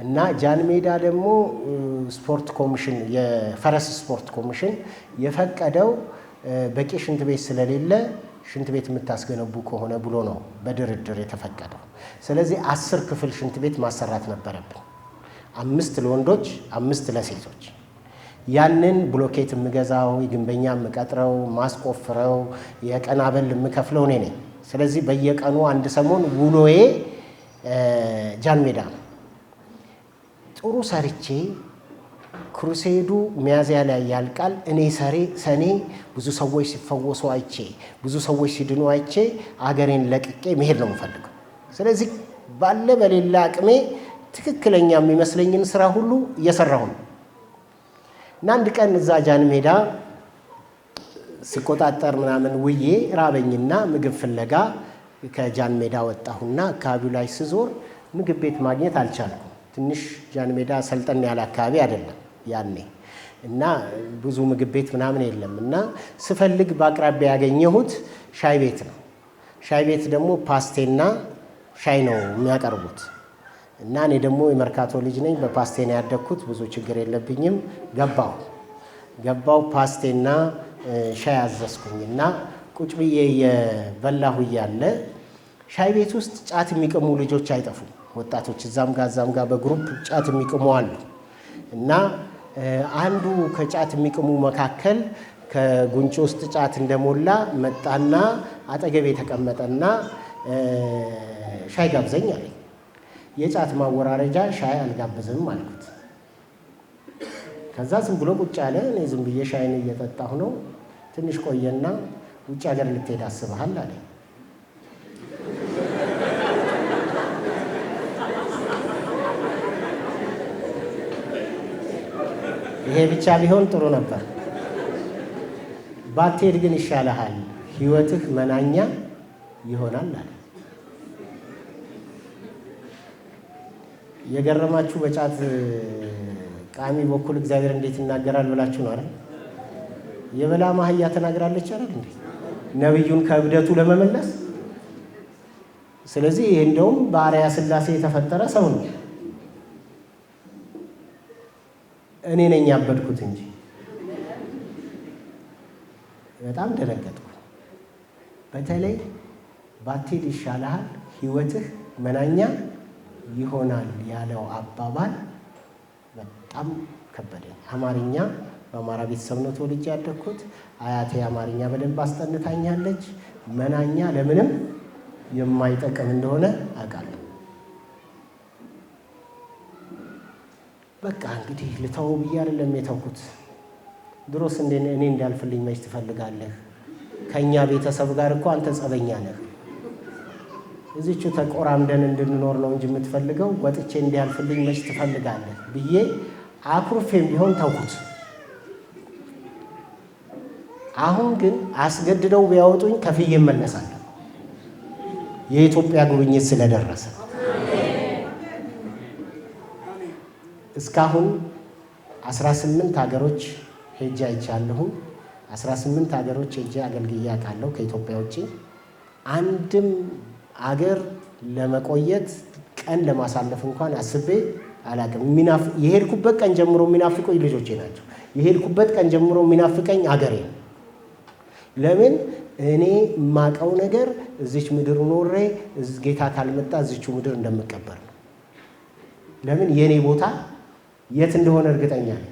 [SPEAKER 2] እና ጃን ሜዳ ደግሞ ስፖርት ኮሚሽን የፈረስ ስፖርት ኮሚሽን የፈቀደው በቂ ሽንት ቤት ስለሌለ ሽንት ቤት የምታስገነቡ ከሆነ ብሎ ነው በድርድር የተፈቀደው። ስለዚህ 10 ክፍል ሽንት ቤት ማሰራት ነበረብን፣ 5 ለወንዶች 5 ለሴቶች። ያንን ብሎኬት የምገዛው፣ የግንበኛ የምቀጥረው፣ ማስቆፍረው፣ የቀን አበል የምከፍለው እኔ ነኝ። ስለዚህ በየቀኑ አንድ ሰሞን ውሎዬ ጃን ሜዳ ነው። ጥሩ ሰርቼ ክሩሴዱ ሚያዝያ ላይ ያልቃል። እኔ ሰኔ ብዙ ሰዎች ሲፈወሱ አይቼ፣ ብዙ ሰዎች ሲድኑ አይቼ አገሬን ለቅቄ መሄድ ነው የምፈልገው። ስለዚህ ባለ በሌላ አቅሜ ትክክለኛ የሚመስለኝን ስራ ሁሉ እየሰራሁ ነው እና አንድ ቀን እዛ ጃን ሜዳ ሲቆጣጠር ምናምን ውዬ ራበኝና ምግብ ፍለጋ ከጃን ሜዳ ወጣሁና አካባቢው ላይ ስዞር ምግብ ቤት ማግኘት አልቻልኩም። ትንሽ ጃን ሜዳ ሰልጠን ያለ አካባቢ አይደለም ያኔ እና ብዙ ምግብ ቤት ምናምን የለም እና ስፈልግ በአቅራቢያ ያገኘሁት ሻይ ቤት ነው። ሻይ ቤት ደግሞ ፓስቴና ሻይ ነው የሚያቀርቡት እና እኔ ደግሞ የመርካቶ ልጅ ነኝ። በፓስቴ ነው ያደግኩት፣ ብዙ ችግር የለብኝም። ገባው ፓስቴና ሻይ አዘዝኩኝና ቁጭ ብዬ የበላሁ እያለ ሻይ ቤት ውስጥ ጫት የሚቅሙ ልጆች አይጠፉም፣ ወጣቶች እዛም ጋር በግሩፕ ጫት የሚቅሙ አሉ እና አንዱ ከጫት የሚቅሙ መካከል ከጉንጭ ውስጥ ጫት እንደሞላ መጣና አጠገቤ ተቀመጠና ሻይ ጋብዘኝ አለኝ። የጫት ማወራረጃ ሻይ አልጋብዝም አልኩት። ከዛ ዝም ብሎ ቁጭ አለ። እኔ ዝም ብዬ ሻይን እየጠጣሁ ነው። ትንሽ ቆየና ውጭ ሀገር ልትሄድ አስበሃል አለ። ይሄ ብቻ ቢሆን ጥሩ ነበር። ባትሄድ ግን ይሻልሃል፣ ህይወትህ መናኛ ይሆናል አለ። የገረማችሁ በጫት ቃሚ በኩል እግዚአብሔር እንዴት ይናገራል ብላችሁ ነው አይደል? የበላም አህያ ተናግራለች አይደል እንዴ? ነብዩን ከእብደቱ ለመመለስ። ስለዚህ ይሄ እንደውም በአርአያ ሥላሴ የተፈጠረ ሰው ነው። እኔ ነኝ ያበድኩት እንጂ። በጣም ደነገጥኩ። በተለይ ባትሄድ ይሻልሃል ህይወትህ መናኛ ይሆናል ያለው አባባል በጣም ከበደኝ። አማርኛ በአማራ ቤተሰብ ነው ተወልጄ ያደግኩት። አያቴ አማርኛ በደንብ አስጠንታኛለች። መናኛ ለምንም የማይጠቅም እንደሆነ አውቃለሁ። በቃ እንግዲህ ልተወው ብዬ አይደለም የተውኩት። ድሮስ እኔ እንዲያልፍልኝ መች ትፈልጋለህ? ከእኛ ቤተሰብ ጋር እኮ አንተ ጸበኛ ነህ። እዚቹ ተቆራምደን እንድንኖር ነው እንጂ የምትፈልገው ወጥቼ እንዲያልፍልኝ መች ትፈልጋለህ ብዬ አኩርፌም ቢሆን ተውኩት። አሁን ግን አስገድደው ቢያወጡኝ ከፍዬ እመለሳለሁ። የኢትዮጵያ ጉብኝት ስለደረሰ እስካሁን 18 ሀገሮች ሄጄ አይቻለሁ። 18 ሀገሮች ሄጄ አገልግዬ አውቃለሁ ከኢትዮጵያ ውጭ። አንድም አገር ለመቆየት ቀን ለማሳለፍ እንኳን አስቤ አላውቅም። የሄድኩበት ቀን ጀምሮ የሚናፍቁኝ ልጆቼ ናቸው። የሄድኩበት ቀን ጀምሮ የሚናፍቀኝ አገሬ ነው። ለምን? እኔ የማውቀው ነገር እዚች ምድር ኖሬ ጌታ ካልመጣ እዚቹ ምድር እንደምቀበር ነው። ለምን? የኔ ቦታ የት እንደሆነ እርግጠኛ ነኝ።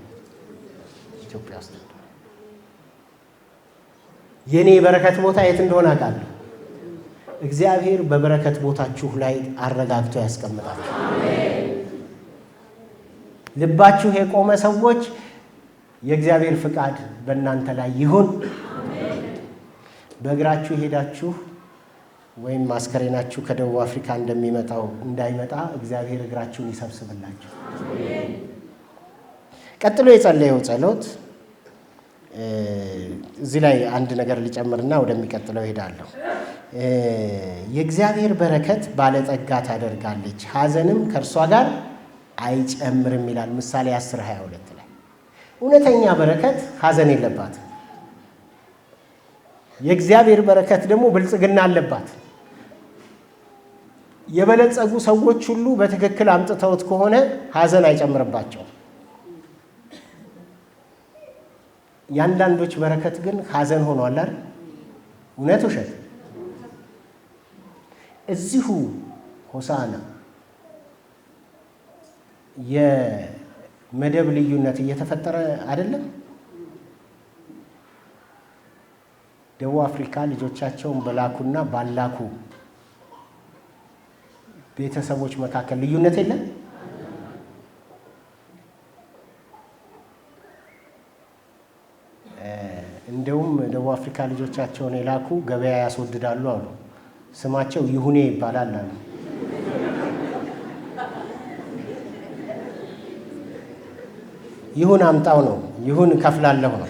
[SPEAKER 2] ኢትዮጵያ ውስጥ የኔ የበረከት ቦታ የት እንደሆነ አውቃለሁ። እግዚአብሔር በበረከት ቦታችሁ ላይ አረጋግቶ ያስቀምጣችሁ። ልባችሁ የቆመ ሰዎች የእግዚአብሔር ፍቃድ በእናንተ ላይ ይሁን። በእግራችሁ ሄዳችሁ ወይም አስከሬናችሁ ከደቡብ አፍሪካ እንደሚመጣው እንዳይመጣ እግዚአብሔር እግራችሁን ይሰብስብላችሁ። ቀጥሎ የጸለየው ጸሎት እዚህ ላይ አንድ ነገር ሊጨምርና ወደሚቀጥለው ሄዳለሁ። የእግዚአብሔር በረከት ባለጠጋ ታደርጋለች፣ ሐዘንም ከእርሷ ጋር አይጨምርም ይላል ምሳሌ 10:22 ላይ። እውነተኛ በረከት ሐዘን የለባትም። የእግዚአብሔር በረከት ደግሞ ብልጽግና አለባት። የበለጸጉ ሰዎች ሁሉ በትክክል አምጥተውት ከሆነ ሐዘን አይጨምርባቸውም። የአንዳንዶች በረከት ግን ሐዘን ሆኗል አይደል? እውነት ውሸት? እዚሁ ሆሳዕና የመደብ ልዩነት እየተፈጠረ አይደለም? ደቡብ አፍሪካ ልጆቻቸውን በላኩና ባላኩ ቤተሰቦች መካከል ልዩነት የለም? እንደውም ደቡብ አፍሪካ ልጆቻቸውን የላኩ ገበያ ያስወድዳሉ አሉ። ስማቸው ይሁኔ ይባላል አሉ። ይሁን አምጣው ነው፣ ይሁን እከፍላለሁ ነው።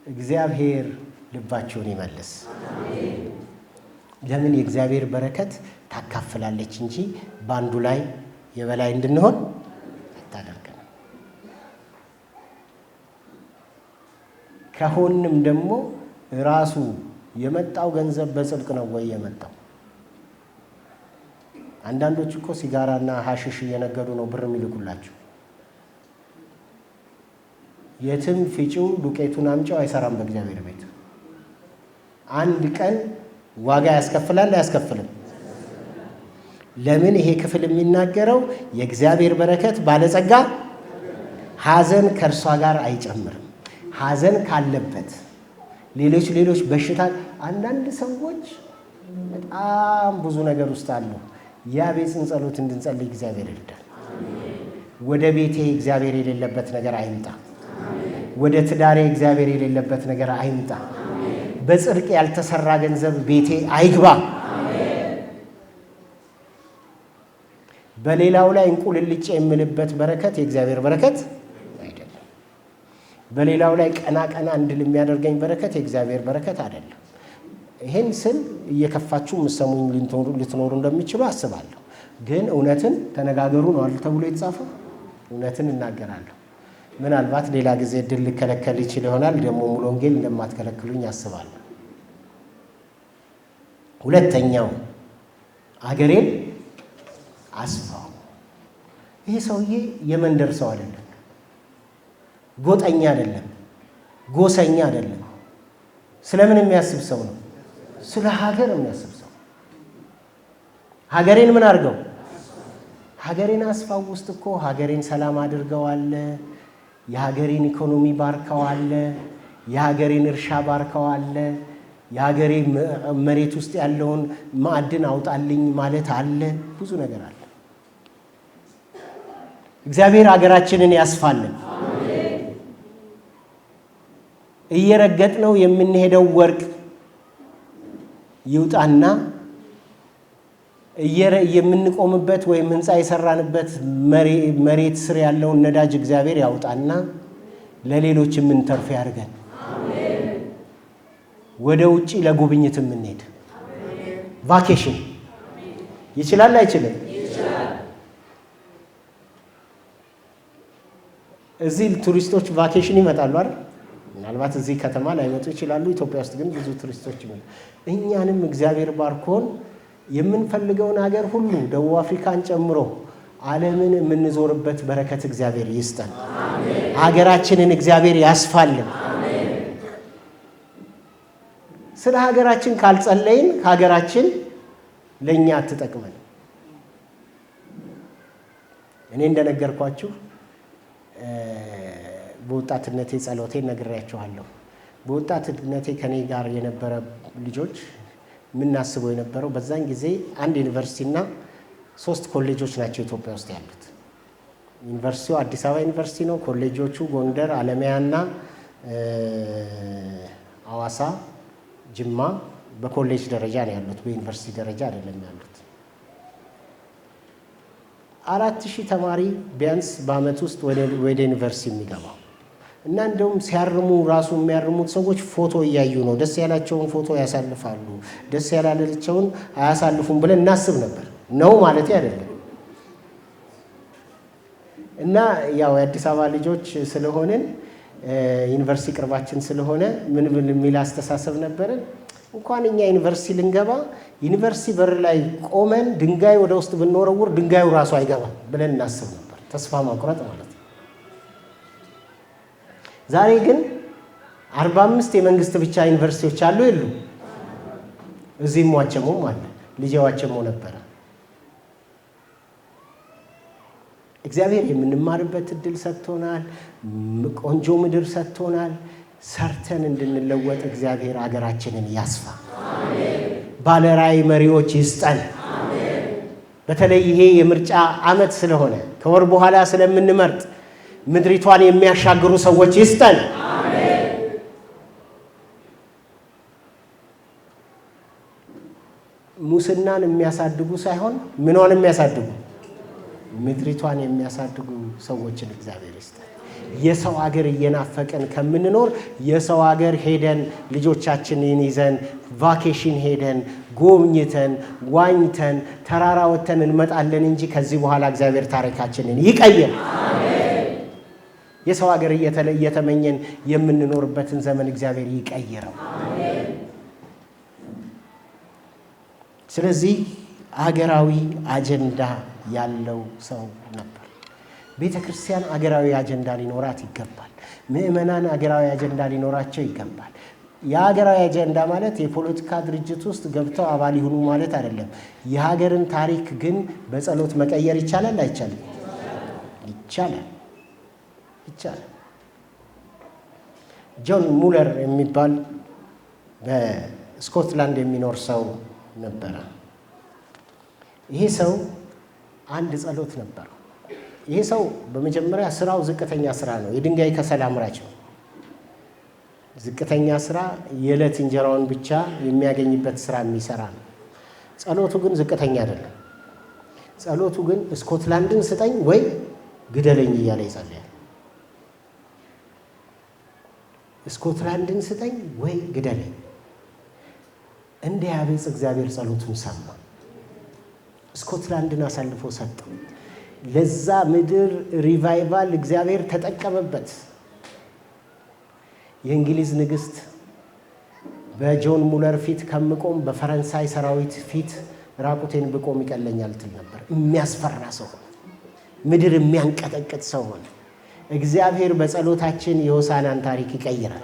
[SPEAKER 2] እግዚአብሔር ልባቸውን ይመልስ። ለምን የእግዚአብሔር በረከት ታካፍላለች እንጂ በአንዱ ላይ የበላይ እንድንሆን አታደርገንም። ከሆንም ደግሞ ራሱ የመጣው ገንዘብ በጽድቅ ነው ወይ የመጣው? አንዳንዶች እኮ ሲጋራና ሀሽሽ እየነገዱ ነው ብር የሚልኩላቸው። የትም ፍጪው ዱቄቱን አምጪው አይሰራም በእግዚአብሔር ቤት። አንድ ቀን ዋጋ ያስከፍላል አያስከፍልም? ለምን? ይሄ ክፍል የሚናገረው የእግዚአብሔር በረከት ባለጸጋ ሐዘን ከእርሷ ጋር አይጨምርም። ሐዘን ካለበት ሌሎች በሽታ፣ አንዳንድ ሰዎች በጣም ብዙ ነገር ውስጥ አሉ። ያ ቤትን ጸሎት እንድንጸልይ እግዚአብሔር ይርዳል። ወደ ቤቴ እግዚአብሔር የሌለበት ነገር አይምጣ። ወደ ትዳሬ እግዚአብሔር የሌለበት ነገር አይምጣ። በጽድቅ ያልተሰራ ገንዘብ ቤቴ አይግባ። በሌላው ላይ እንቁልልጭ የምልበት በረከት የእግዚአብሔር በረከት አይደለም። በሌላው ላይ ቀና እንድል የሚያደርገኝ በረከት የእግዚአብሔር በረከት አይደለም። ይሄን ስል እየከፋችሁ የምትሰሙኝ ልትኖሩ እንደሚችሉ አስባለሁ። ግን እውነትን ተነጋገሩ ነው አይደል ተብሎ የተጻፈው። እውነትን እናገራለሁ። ምናልባት ሌላ ጊዜ እድል ልከለከል ይችል ይሆናል። ደግሞ ሙሉ ወንጌል እንደማትከለክሉኝ አስባለሁ። ሁለተኛው አገሬን አስፋው። ይሄ ሰውዬ የመንደር ሰው አይደለም፣ ጎጠኛ አይደለም፣ ጎሰኛ አይደለም። ስለምን የሚያስብ ሰው ነው? ስለ ሀገር የሚያስብ ሰው። ሀገሬን ምን አድርገው? ሀገሬን አስፋው ውስጥ እኮ ሀገሬን ሰላም አድርገዋል፣ የሀገሬን ኢኮኖሚ ባርከዋል፣ የሀገሬን እርሻ ባርከዋል፣ የሀገሬ መሬት ውስጥ ያለውን ማዕድን አውጣልኝ ማለት አለ። ብዙ ነገር አለ። እግዚአብሔር ሀገራችንን ያስፋልን። እየረገጥነው የምንሄደው ወርቅ ይውጣና የምንቆምበት ወይም ህንፃ የሰራንበት መሬት ስር ያለውን ነዳጅ እግዚአብሔር ያውጣና ለሌሎች የምንተርፍ ያድርገን። ወደ ውጪ ለጉብኝት የምንሄድ ቫኬሽን ይችላል አይችልም? እዚህ ቱሪስቶች ቫኬሽን ይመጣሉ አይደል? ምናልባት እዚህ ከተማ ላይመጡ ይችላሉ። ኢትዮጵያ ውስጥ ግን ብዙ ቱሪስቶች ይመጣሉ። እኛንም እግዚአብሔር ባርኮን የምንፈልገውን ሀገር ሁሉ ደቡብ አፍሪካን ጨምሮ ዓለምን የምንዞርበት በረከት እግዚአብሔር ይስጠን። ሀገራችንን እግዚአብሔር ያስፋልን። ስለ ሀገራችን ካልጸለይን ሀገራችን ለእኛ አትጠቅመን። እኔ እንደነገርኳችሁ በወጣትነቴ ጸሎቴን ነግሬያችኋለሁ። በወጣትነቴ ከኔ ጋር የነበረ ልጆች የምናስበው የነበረው በዛን ጊዜ አንድ ዩኒቨርሲቲና 3 ኮሌጆች ናቸው ኢትዮጵያ ውስጥ ያሉት። ዩኒቨርሲቲው አዲስ አበባ ዩኒቨርሲቲ ነው። ኮሌጆቹ ጎንደር፣ አለሚያና ሐዋሳ፣ ጅማ በኮሌጅ ደረጃ ነው ያሉት። በዩኒቨርሲቲ ደረጃ አይደለም ያሉት። 4000 ተማሪ ቢያንስ በአመት ውስጥ ወደ ዩኒቨርሲቲ የሚገባው እና እንደውም ሲያርሙ ራሱ የሚያርሙት ሰዎች ፎቶ እያዩ ነው። ደስ ያላቸውን ፎቶ ያሳልፋሉ፣ ደስ ያላለቸውን አያሳልፉም ብለን እናስብ ነበር። ነው ማለት አይደለም። እና ያው የአዲስ አበባ ልጆች ስለሆንን ዩኒቨርሲቲ ቅርባችን ስለሆነ ምን የሚል አስተሳሰብ ነበረን። እንኳን እኛ ዩኒቨርሲቲ ልንገባ ዩኒቨርሲቲ በር ላይ ቆመን ድንጋይ ወደ ውስጥ ብንወረውር ድንጋዩ ራሱ አይገባም ብለን እናስብ ነበር። ተስፋ ማቁረጥ ማለት ነው። ዛሬ ግን 45 የመንግስት ብቻ ዩኒቨርሲቲዎች አሉ የሉ? እዚህም ዋቸሞም አለ። ልጄ ዋቸሞ ነበረ። እግዚአብሔር የምንማርበት እድል ሰጥቶናል። ቆንጆ ምድር ሰጥቶናል። ሰርተን እንድንለወጥ እግዚአብሔር አገራችንን ያስፋ። ባለራዕይ መሪዎች ይስጠን። በተለይ ይሄ የምርጫ ዓመት ስለሆነ ከወር በኋላ ስለምንመርጥ ምድሪቷን የሚያሻግሩ ሰዎች ይስጠን። ሙስናን የሚያሳድጉ ሳይሆን ምኗን የሚያሳድጉ ምድሪቷን የሚያሳድጉ ሰዎችን እግዚአብሔር ይስጠን። የሰው አገር እየናፈቀን ከምንኖር የሰው አገር ሄደን ልጆቻችንን ይዘን ቫኬሽን ሄደን ጎብኝተን ዋኝተን ተራራ ወጥተን እንመጣለን እንጂ ከዚህ በኋላ እግዚአብሔር ታሪካችንን ይቀይር። የሰው አገር እየተመኘን የምንኖርበትን ዘመን እግዚአብሔር ይቀይረው። ስለዚህ አገራዊ አጀንዳ ያለው ሰው ነበር። ቤተ ክርስቲያን አገራዊ አጀንዳ ሊኖራት ይገባል። ምእመናን አገራዊ አጀንዳ ሊኖራቸው ይገባል። የሀገራዊ አጀንዳ ማለት የፖለቲካ ድርጅት ውስጥ ገብተው አባል ይሁኑ ማለት አይደለም። የሀገርን ታሪክ ግን በጸሎት መቀየር ይቻላል አይቻልም? ይቻላል። ጆን ሙለር የሚባል በስኮትላንድ የሚኖር ሰው ነበረ። ይሄ ሰው አንድ ጸሎት ነበር። ይሄ ሰው በመጀመሪያ ስራው ዝቅተኛ ስራ ነው። የድንጋይ ከሰል አምራች ነው። ዝቅተኛ ስራ፣ የዕለት እንጀራውን ብቻ የሚያገኝበት ስራ የሚሰራ ነው። ጸሎቱ ግን ዝቅተኛ አይደለም። ጸሎቱ ግን ስኮትላንድን ስጠኝ ወይ ግደለኝ እያለ ይጸልያል። ስኮትላንድን ስጠኝ ወይ ግደለኝ። እንዲያበጽ እግዚአብሔር ጸሎቱን ሰማ። ስኮትላንድን አሳልፎ ሰጠው። ለዛ ምድር ሪቫይቫል እግዚአብሔር ተጠቀመበት። የእንግሊዝ ንግስት በጆን ሙለር ፊት ከምቆም በፈረንሳይ ሰራዊት ፊት ራቁቴን ብቆም ይቀለኛል ትል ነበር። የሚያስፈራ ሰው ሆነ። ምድር የሚያንቀጠቅጥ ሰው ሆነ። እግዚአብሔር በጸሎታችን የሆሳናን ታሪክ ይቀይራል።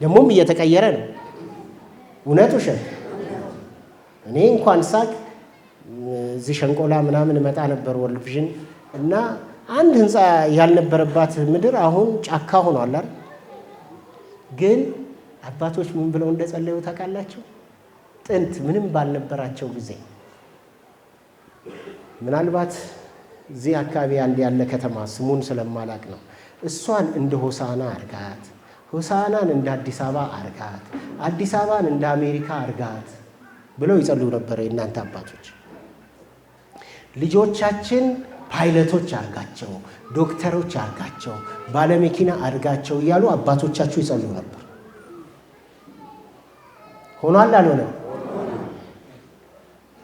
[SPEAKER 2] ደግሞም እየተቀየረ ነው። እውነት ውሸት? እኔ እንኳን ሳቅ እዚህ ሸንቆላ ምናምን እመጣ ነበር ወርልድ ቪዥን እና አንድ ህንፃ ያልነበረባት ምድር አሁን ጫካ ሆኗል አይደል? ግን አባቶች ምን ብለው እንደጸለዩ ታውቃላችሁ? ጥንት ምንም ባልነበራቸው ጊዜ ምናልባት እዚህ አካባቢ አንድ ያለ ከተማ ስሙን ስለማላቅ ነው። እሷን እንደ ሆሳና አርጋት፣ ሆሳናን እንደ አዲስ አበባ አርጋት፣ አዲስ አበባን እንደ አሜሪካ አርጋት ብለው ይጸልዩ ነበር የእናንተ አባቶች። ልጆቻችን ፓይለቶች አርጋቸው፣ ዶክተሮች አርጋቸው፣ ባለመኪና አርጋቸው እያሉ አባቶቻችሁ ይጸልዩ ነበር። ሆኗል አልሆነም?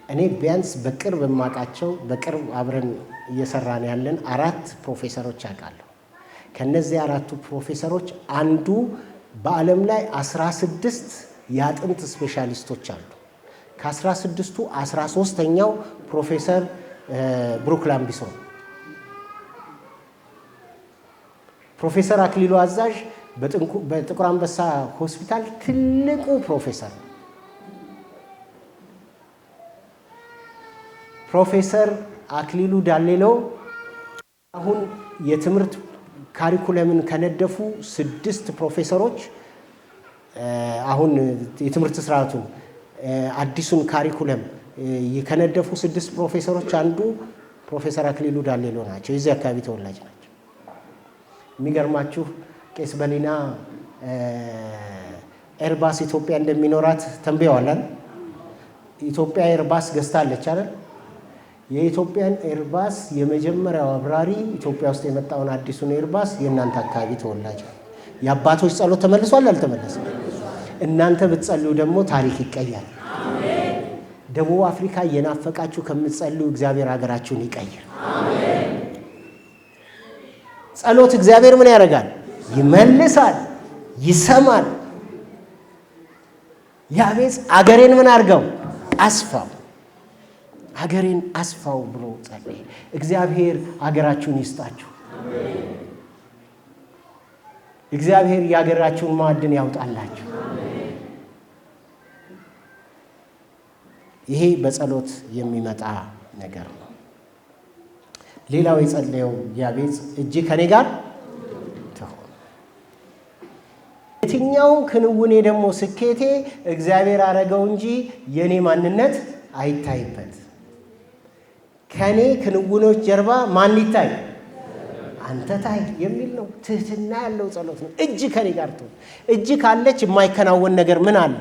[SPEAKER 2] እኔ ቢያንስ በቅርብ የማውቃቸው በቅርብ አብረን እየሰራን ያለን 4 ፕሮፌሰሮች አውቃለሁ። ከነዚህ 4ቱ ፕሮፌሰሮች አንዱ በዓለም ላይ 16 የአጥንት ስፔሻሊስቶች አሉ። ከ16ቱ 13ኛው ፕሮፌሰር ብሩክ ላምቢሶን። ፕሮፌሰር አክሊሉ አዛዥ በጥቁር አንበሳ ሆስፒታል ትልቁ ፕሮፌሰር። ፕሮፌሰር አክሊሉ ዳሌሎ አሁን የትምህርት ካሪኩለምን ከነደፉ 6 ፕሮፌሰሮች አሁን የትምህርት ስርዓቱን አዲሱን ካሪኩለም ከነደፉ 6 ፕሮፌሰሮች አንዱ ፕሮፌሰር አክሊሉ ዳሌሎ ናቸው። የዚህ አካባቢ ተወላጅ ናቸው። የሚገርማችሁ ቄስ በሊና ኤርባስ ኢትዮጵያ እንደሚኖራት ተንብየዋል። ኢትዮጵያ ኤርባስ ገዝታለች አይደል? የኢትዮጵያን ኤርባስ የመጀመሪያው አብራሪ ኢትዮጵያ ውስጥ የመጣውን አዲሱን ኤርባስ የእናንተ አካባቢ ተወላጅ ነው። የአባቶች ጸሎት ተመልሷል አልተመለሰም? እናንተ ብትጸልዩ ደግሞ ታሪክ ይቀየራል። ደቡብ አፍሪካ እየናፈቃችሁ ከምትጸልዩ እግዚአብሔር ሀገራችሁን ይቀይር። ጸሎት እግዚአብሔር ምን ያደርጋል? ይመልሳል፣ ይሰማል። ያቤጽ አገሬን ምን አድርገው? አስፋው፣ አገሬን አስፋው ብሎ ጸለየ። እግዚአብሔር አገራችሁን ይስጣችሁ። እግዚአብሔር የአገራችሁን ማዕድን ያውጣላችሁ። ይሄ በጸሎት የሚመጣ ነገር ነው። ሌላው የጸለየው ያቤጽ እጅ ከኔ ጋር ትሁን። የትኛው ክንውኔ ደግሞ ስኬቴ እግዚአብሔር አረገው እንጂ የኔ ማንነት አይታይበት። ከኔ ክንውኖች ጀርባ ማን ይታይ? አንተ ታይ የሚል ነው። ትህትና ያለው ጸሎት ነው። እጅ ከኔ ጋር ትሁን። እጅ ካለች የማይከናወን ነገር ምን አለ?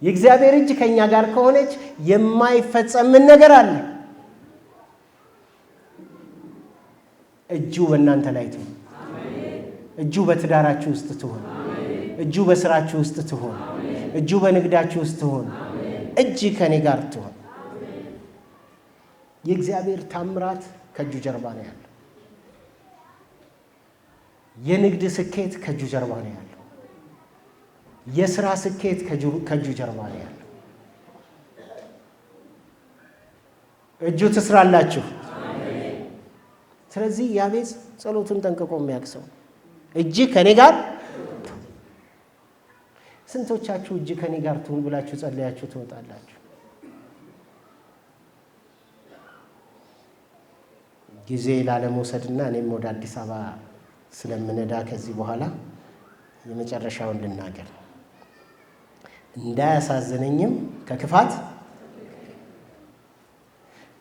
[SPEAKER 2] የእግዚአብሔር እጅ ከኛ ጋር ከሆነች የማይፈጸም ምን ነገር አለ? እጁ በእናንተ ላይ ትሁን። እጁ በትዳራችሁ ውስጥ ትሁን። እጁ በስራችሁ ውስጥ ትሁን። እጁ በንግዳችሁ ውስጥ ትሁን። እጅ ከኔ ጋር ትሁን። የእግዚአብሔር ታምራት ከእጁ ጀርባ ነው ያለው። የንግድ ስኬት ከእጁ ጀርባ ነው ያለው። የሥራ ስኬት ከእጁ ጀርባ ነው ያለው። እጁ ትስራላችሁ። ስለዚህ ያቤጽ ጸሎቱን ጠንቅቆ የሚያቅሰው እጅ ከኔ ጋር። ስንቶቻችሁ እጅ ከኔ ጋር ትሁን ብላችሁ ጸለያችሁ ትወጣላችሁ? ጊዜ ላለመውሰድና እኔም ወደ አዲስ አበባ ስለምነዳ ከዚህ በኋላ የመጨረሻውን ልናገር። እንዳያሳዝነኝም ከክፋት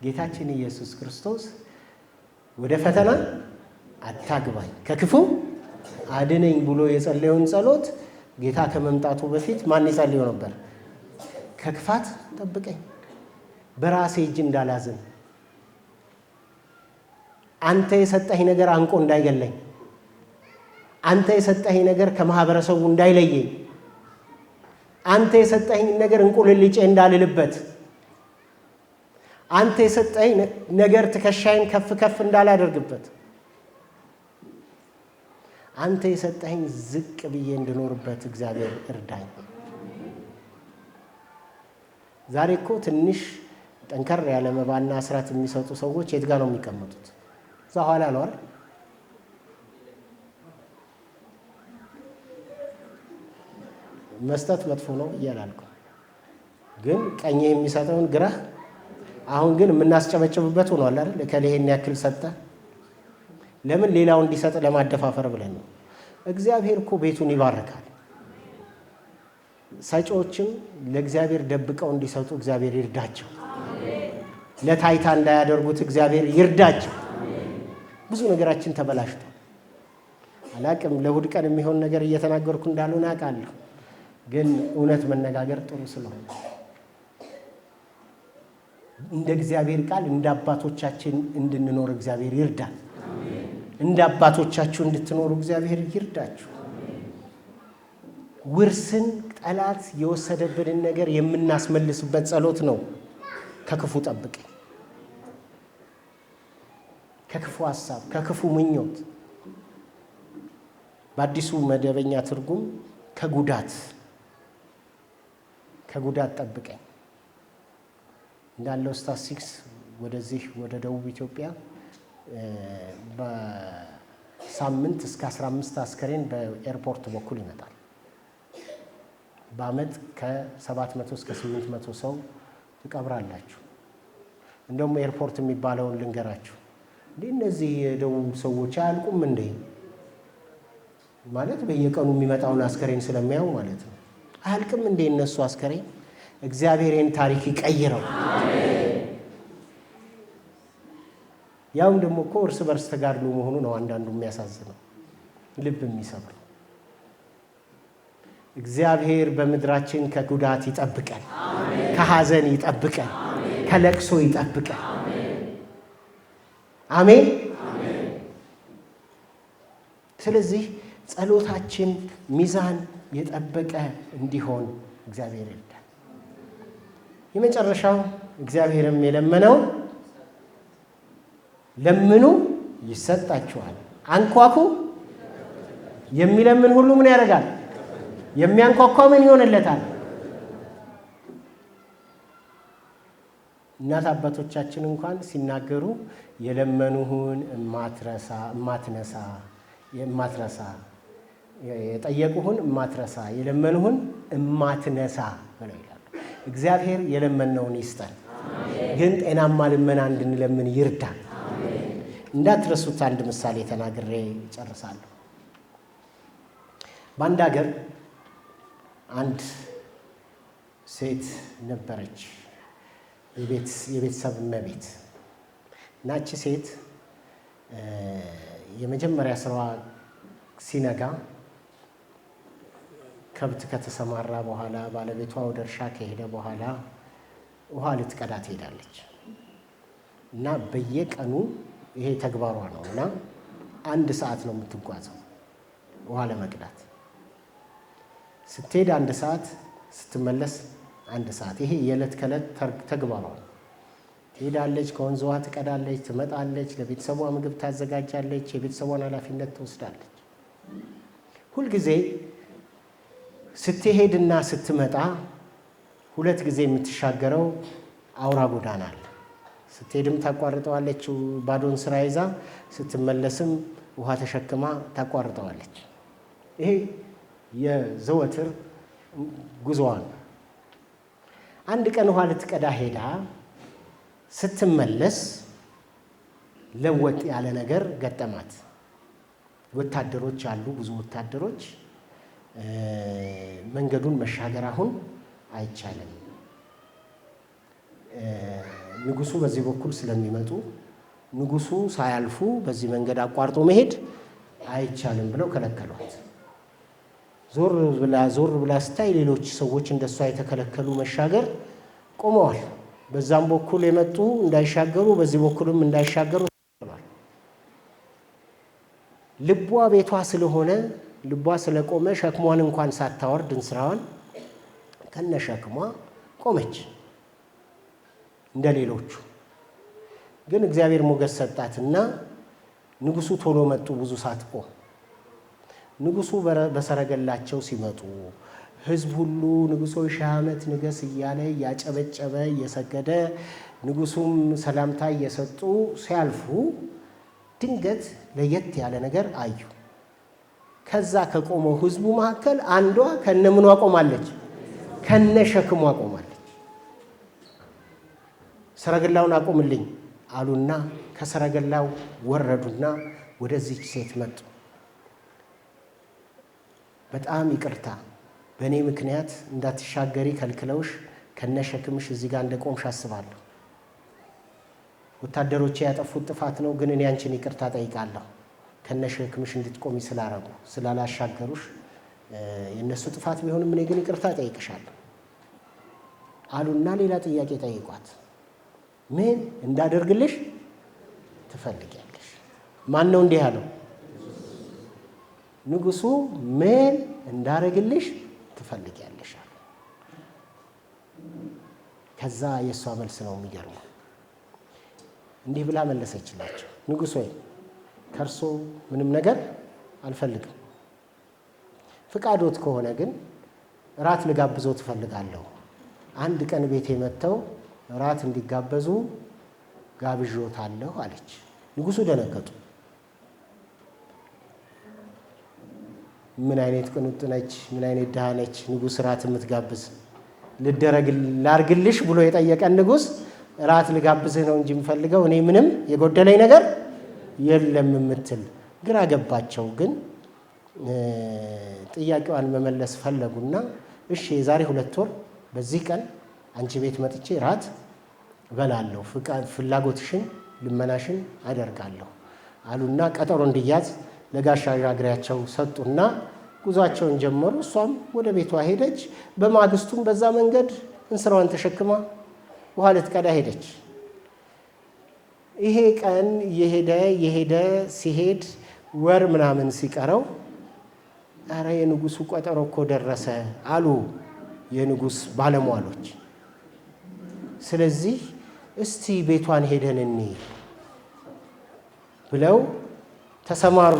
[SPEAKER 2] ጌታችን ኢየሱስ ክርስቶስ ወደ ፈተና አታግባኝ ከክፉ አድነኝ ብሎ የጸለየውን ጸሎት ጌታ ከመምጣቱ በፊት ማን ይጸልየው ነበር? ከክፋት ጠብቀኝ፣ በራሴ እጅ እንዳላዝን፣ አንተ የሰጠኝ ነገር አንቆ እንዳይገለኝ፣ አንተ የሰጠኝ ነገር ከማህበረሰቡ እንዳይለየኝ፣ አንተ የሰጠኝ ነገር እንቁልልጬ እንዳልልበት፣ አንተ የሰጠኝ ነገር ትከሻይን ከፍ ከፍ እንዳላደርግበት፣ አንተ የሰጠኝ ዝቅ ብዬ እንድኖርበት እግዚአብሔር እርዳኝ። ዛሬ እኮ ትንሽ ጠንከር ያለ መባና አስራት የሚሰጡ ሰዎች የት ጋር ነው የሚቀመጡት? እዛ ኋላ ነው አይደል? መስጠት መጥፎ ነው እያላልኩ፣ ግን ቀኝ የሚሰጠውን ግራህ አሁን ግን የምናስጨበጭብበት ሆኗል አይደል? ከሌሄን ያክል ሰጠ። ለምን? ሌላው እንዲሰጥ ለማደፋፈር ብለን ነው። እግዚአብሔር እኮ ቤቱን ይባርካል። ሰጪዎችም ለእግዚአብሔር ደብቀው እንዲሰጡ እግዚአብሔር ይርዳቸው። ለታይታ እንዳያደርጉት እግዚአብሔር ይርዳቸው። ብዙ ነገራችን ተበላሽቷል። አላቅም ለእሑድ ቀን የሚሆን ነገር እየተናገርኩ እንዳልሆነ አውቃለሁ፣ ግን እውነት መነጋገር ጥሩ ስለሆነ እንደ እግዚአብሔር ቃል እንደ አባቶቻችን እንድንኖር እግዚአብሔር ይርዳል። እንደ አባቶቻችሁ እንድትኖሩ እግዚአብሔር ይርዳችሁ። ውርስን ጠላት የወሰደብንን ነገር የምናስመልስበት ጸሎት ነው። ከክፉ ጠብቀኝ፣ ከክፉ ሐሳብ፣ ከክፉ ምኞት። በአዲሱ መደበኛ ትርጉም ከጉዳት ጠብቀኝ እንዳለው ስታትስቲክስ ወደዚህ ወደ ደቡብ ኢትዮጵያ በሳምንት እስከ 15 አስከሬን በኤርፖርት በኩል ይመጣል። በአመት ከ700 እስከ 800 ሰው ትቀብራላችሁ። እንደውም ኤርፖርት የሚባለውን ልንገራችሁ። እነዚህ የደቡብ ሰዎች አያልቁም እንዴ? ማለት በየቀኑ የሚመጣውን አስከሬን ስለሚያዩ ማለት ነው። አያልቅም እንዴ እነሱ አስከሬን? እግዚአብሔርን ታሪክ ይቀይረው። ያውም ደግሞ እኮ እርስ በርስ ተጋድሎ መሆኑ ነው አንዳንዱ የሚያሳዝነው፣ ልብ የሚሰብር። እግዚአብሔር በምድራችን ከጉዳት ይጠብቀን፣ ከሐዘን ይጠብቀን፣ ከለቅሶ ይጠብቀን። አሜን። ስለዚህ ጸሎታችን ሚዛን የጠበቀ እንዲሆን እግዚአብሔር ይርዳል። የመጨረሻው እግዚአብሔርም የለመነው ለምኑ ይሰጣችኋል፣ አንኳኩ። የሚለምን ሁሉ ምን ያደርጋል? የሚያንኳኳ ምን ይሆንለታል? እናት አባቶቻችን እንኳን ሲናገሩ የለመኑህን የማትረሳ የጠየቁህን የማትረሳ የለመኑህን የማትነሳ ብለው ይላሉ። እግዚአብሔር የለመነውን ይስጠን፣ ግን ጤናማ ልመና እንድንለምን ይርዳል። እንዳትረሱት አንድ ምሳሌ ተናግሬ ጨርሳለሁ። በአንድ ሀገር አንድ ሴት ነበረች፣ የቤተሰብ እመቤት። ናቺ ሴት የመጀመሪያ ስራዋ ሲነጋ ከብት ከተሰማራ በኋላ ባለቤቷ ወደ እርሻ ከሄደ በኋላ ውሃ ልትቀዳ ትሄዳለች እና በየቀኑ ይሄ ተግባሯ ነው እና 1 ሰዓት ነው የምትጓዘው ውሃ ለመቅዳት። ስትሄድ 1 ሰዓት፣ ስትመለስ 1 ሰዓት። ይሄ የዕለት ከዕለት ተግባሯ ነው። ትሄዳለች፣ ከወንዝ ውሃ ትቀዳለች፣ ትመጣለች፣ ለቤተሰቧ ምግብ ታዘጋጃለች፣ የቤተሰቧን ኃላፊነት ትወስዳለች። ሁልጊዜ ስትሄድና ስትመጣ 2 ጊዜ የምትሻገረው አውራ ጎዳና አለ። ስትሄድም ታቋርጠዋለች ባዶን ስራ ይዛ፣ ስትመለስም ውሃ ተሸክማ ታቋርጠዋለች። ይሄ የዘወትር ጉዞዋ ነው። አንድ ቀን ውሃ ልትቀዳ ሄዳ ስትመለስ ለወጥ ያለ ነገር ገጠማት። ወታደሮች አሉ፣ ብዙ ወታደሮች። መንገዱን መሻገር አሁን አይቻልም፣ ንጉሱ በዚህ በኩል ስለሚመጡ ንጉሱ ሳያልፉ በዚህ መንገድ አቋርጦ መሄድ አይቻልም ብለው ከለከሏት። ዞር ብላ ስታይ ሌሎች ሰዎች እንደሷ የተከለከሉ መሻገር ቆመዋል። በዛም በኩል የመጡ እንዳይሻገሩ፣ በዚህ በኩልም እንዳይሻገሩ ተብሏል። ልቧ ቤቷ ስለሆነ ልቧ ስለቆመ ሸክሟን እንኳን ሳታወርድ እንስራዋን ከነ ሸክሟ ቆመች እንደ ሌሎቹ። ግን እግዚአብሔር ሞገስ ሰጣትና ንጉሱ ቶሎ መጡ፣ ብዙ ሳትቆም። ንጉሱ በሰረገላቸው ሲመጡ ሕዝብ ሁሉ ንጉሶ 1000 ዓመት ንገስ እያለ እያጨበጨበ እየሰገደ ንጉሱም ሰላምታ እየሰጡ ሲያልፉ ድንገት ለየት ያለ ነገር አዩ። ከዛ ከቆመው ሕዝቡ መካከል አንዷ ከነምኗ ቆማለች፣ ከነ ሸክሟ ቆማለች። ሰረገላውን አቁምልኝ አሉና ከሰረገላው ወረዱና ወደዚች ሴት መጡ። በጣም ይቅርታ፣ በእኔ ምክንያት እንዳትሻገሪ ከልክለውሽ ከነሸክምሽ እዚህ ጋር እንደቆምሽ አስባለሁ። ወታደሮቼ ያጠፉት ጥፋት ነው፣ ግን እኔ አንቺን ይቅርታ ጠይቃለሁ። ከነሸክምሽ እንድትቆሚ ስላረጉ ስላላሻገሩሽ የእነሱ ጥፋት ቢሆንም እኔ ግን ይቅርታ ጠይቅሻለሁ አሉና ሌላ ጥያቄ ጠይቋት። ምን እንዳደርግልሽ ትፈልጊያለሽ? ማን ነው እንዲህ ያለው? ንጉሱ ምን እንዳደርግልሽ ትፈልጊያለሽ አለ። ከዛ የእሷ መልስ ነው የሚገርመው። እንዲህ ብላ መለሰችላቸው፣ ንጉሥ ሆይ ከእርሶ ምንም ነገር አልፈልግም። ፍቃዶት ከሆነ ግን እራት ልጋብዘው ትፈልጋለሁ። አንድ ቀን ቤቴ መጥተው እራት እንዲጋበዙ ጋብዦታለሁ አለች። ንጉሱ ደነገጡ። ምን አይነት ቅንጡ ነች፣ ምን አይነት ድሃ ነች፣ ንጉሥ እራት የምትጋብዝ ላርግልሽ ብሎ የጠየቀን ንጉሥ እራት ልጋብዝህ ነው እንጂ የምፈልገው እኔ ምንም የጎደለኝ ነገር የለም የምትል ግራ ገባቸው። ግን ጥያቄዋን መመለስ ፈለጉና እሺ የዛሬ 2 ወር በዚህ ቀን አንቺ ቤት መጥቼ ራት እበላለሁ፣ ፍላጎትሽን ልመናሽን አደርጋለሁ አሉና ቀጠሮ እንዲያዝ ለጋሻ ዣግሬያቸው ሰጡና ጉዟቸውን ጀመሩ። እሷም ወደ ቤቷ ሄደች። በማግስቱም በዛ መንገድ እንስራዋን ተሸክማ ውሃ ልትቀዳ ሄደች። ይሄ ቀን የሄደ ሲሄድ ወር ምናምን ሲቀረው ኧረ የንጉሱ ቀጠሮ እኮ ደረሰ አሉ የንጉስ ባለሟሎች። ስለዚህ እስቲ ቤቷን ሄደን እንይ ብለው ተሰማሩ።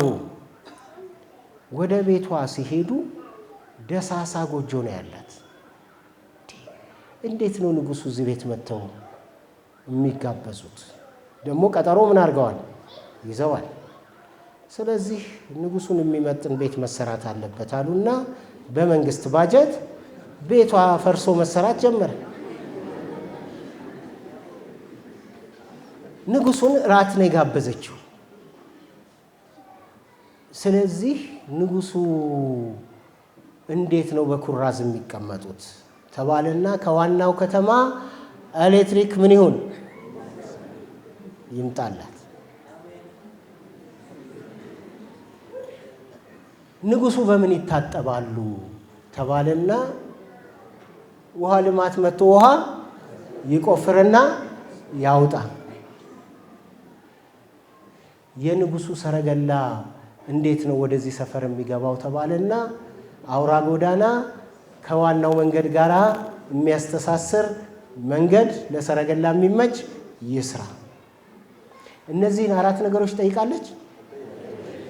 [SPEAKER 2] ወደ ቤቷ ሲሄዱ ደሳሳ ጎጆ ነው ያላት። እንዴት ነው ንጉሱ እዚህ ቤት መጥተው የሚጋበዙት? ደግሞ ቀጠሮ ምን አድርገዋል? ይዘዋል። ስለዚህ ንጉሱን የሚመጥን ቤት መሰራት አለበት አሉና በመንግስት ባጀት ቤቷ ፈርሶ መሰራት ጀመረ። ንጉሱን ራት ነው የጋበዘችው። ስለዚህ ንጉሱ እንዴት ነው በኩራዝ የሚቀመጡት ተባለና ከዋናው ከተማ ኤሌክትሪክ ምን ይሁን ይምጣላት። ንጉሱ በምን ይታጠባሉ ተባለና ውሃ ልማት መጥቶ ውሃ ይቆፍርና ያውጣ። የንጉሱ ሰረገላ እንዴት ነው ወደዚህ ሰፈር የሚገባው ተባለና አውራ ጎዳና ከዋናው መንገድ ጋር የሚያስተሳስር መንገድ ለሰረገላ የሚመች ይስራ። እነዚህን 4 ነገሮች ጠይቃለች።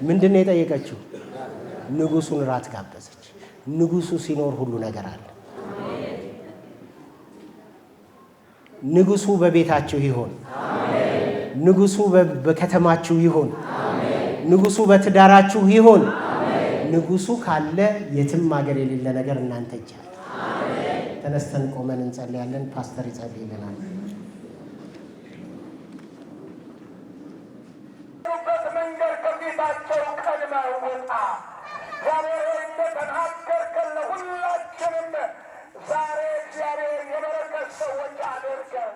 [SPEAKER 2] ምንድን ነው የጠየቀችው? ንጉሱን ራት ጋበዘች። ንጉሱ ሲኖር ሁሉ ነገር አለ። ንጉሱ በቤታችሁ ይሁን። ንጉሱ በከተማችሁ ይሁን። ንጉሱ በትዳራችሁ ይሁን። ንጉሱ ካለ የትም ሀገር የሌለ ነገር እናንተ ይቻላል። ተነስተን ቆመን እንጸልያለን። ፓስተር ይጸልይልናል።
[SPEAKER 3] መንገድ ከፊታቸው ቀድመህ ውጣ። እግዚአብሔር እንደተናገርከን ለሁላችንም ዛሬ እግዚአብሔር የበረከት ሰዎች አድርገን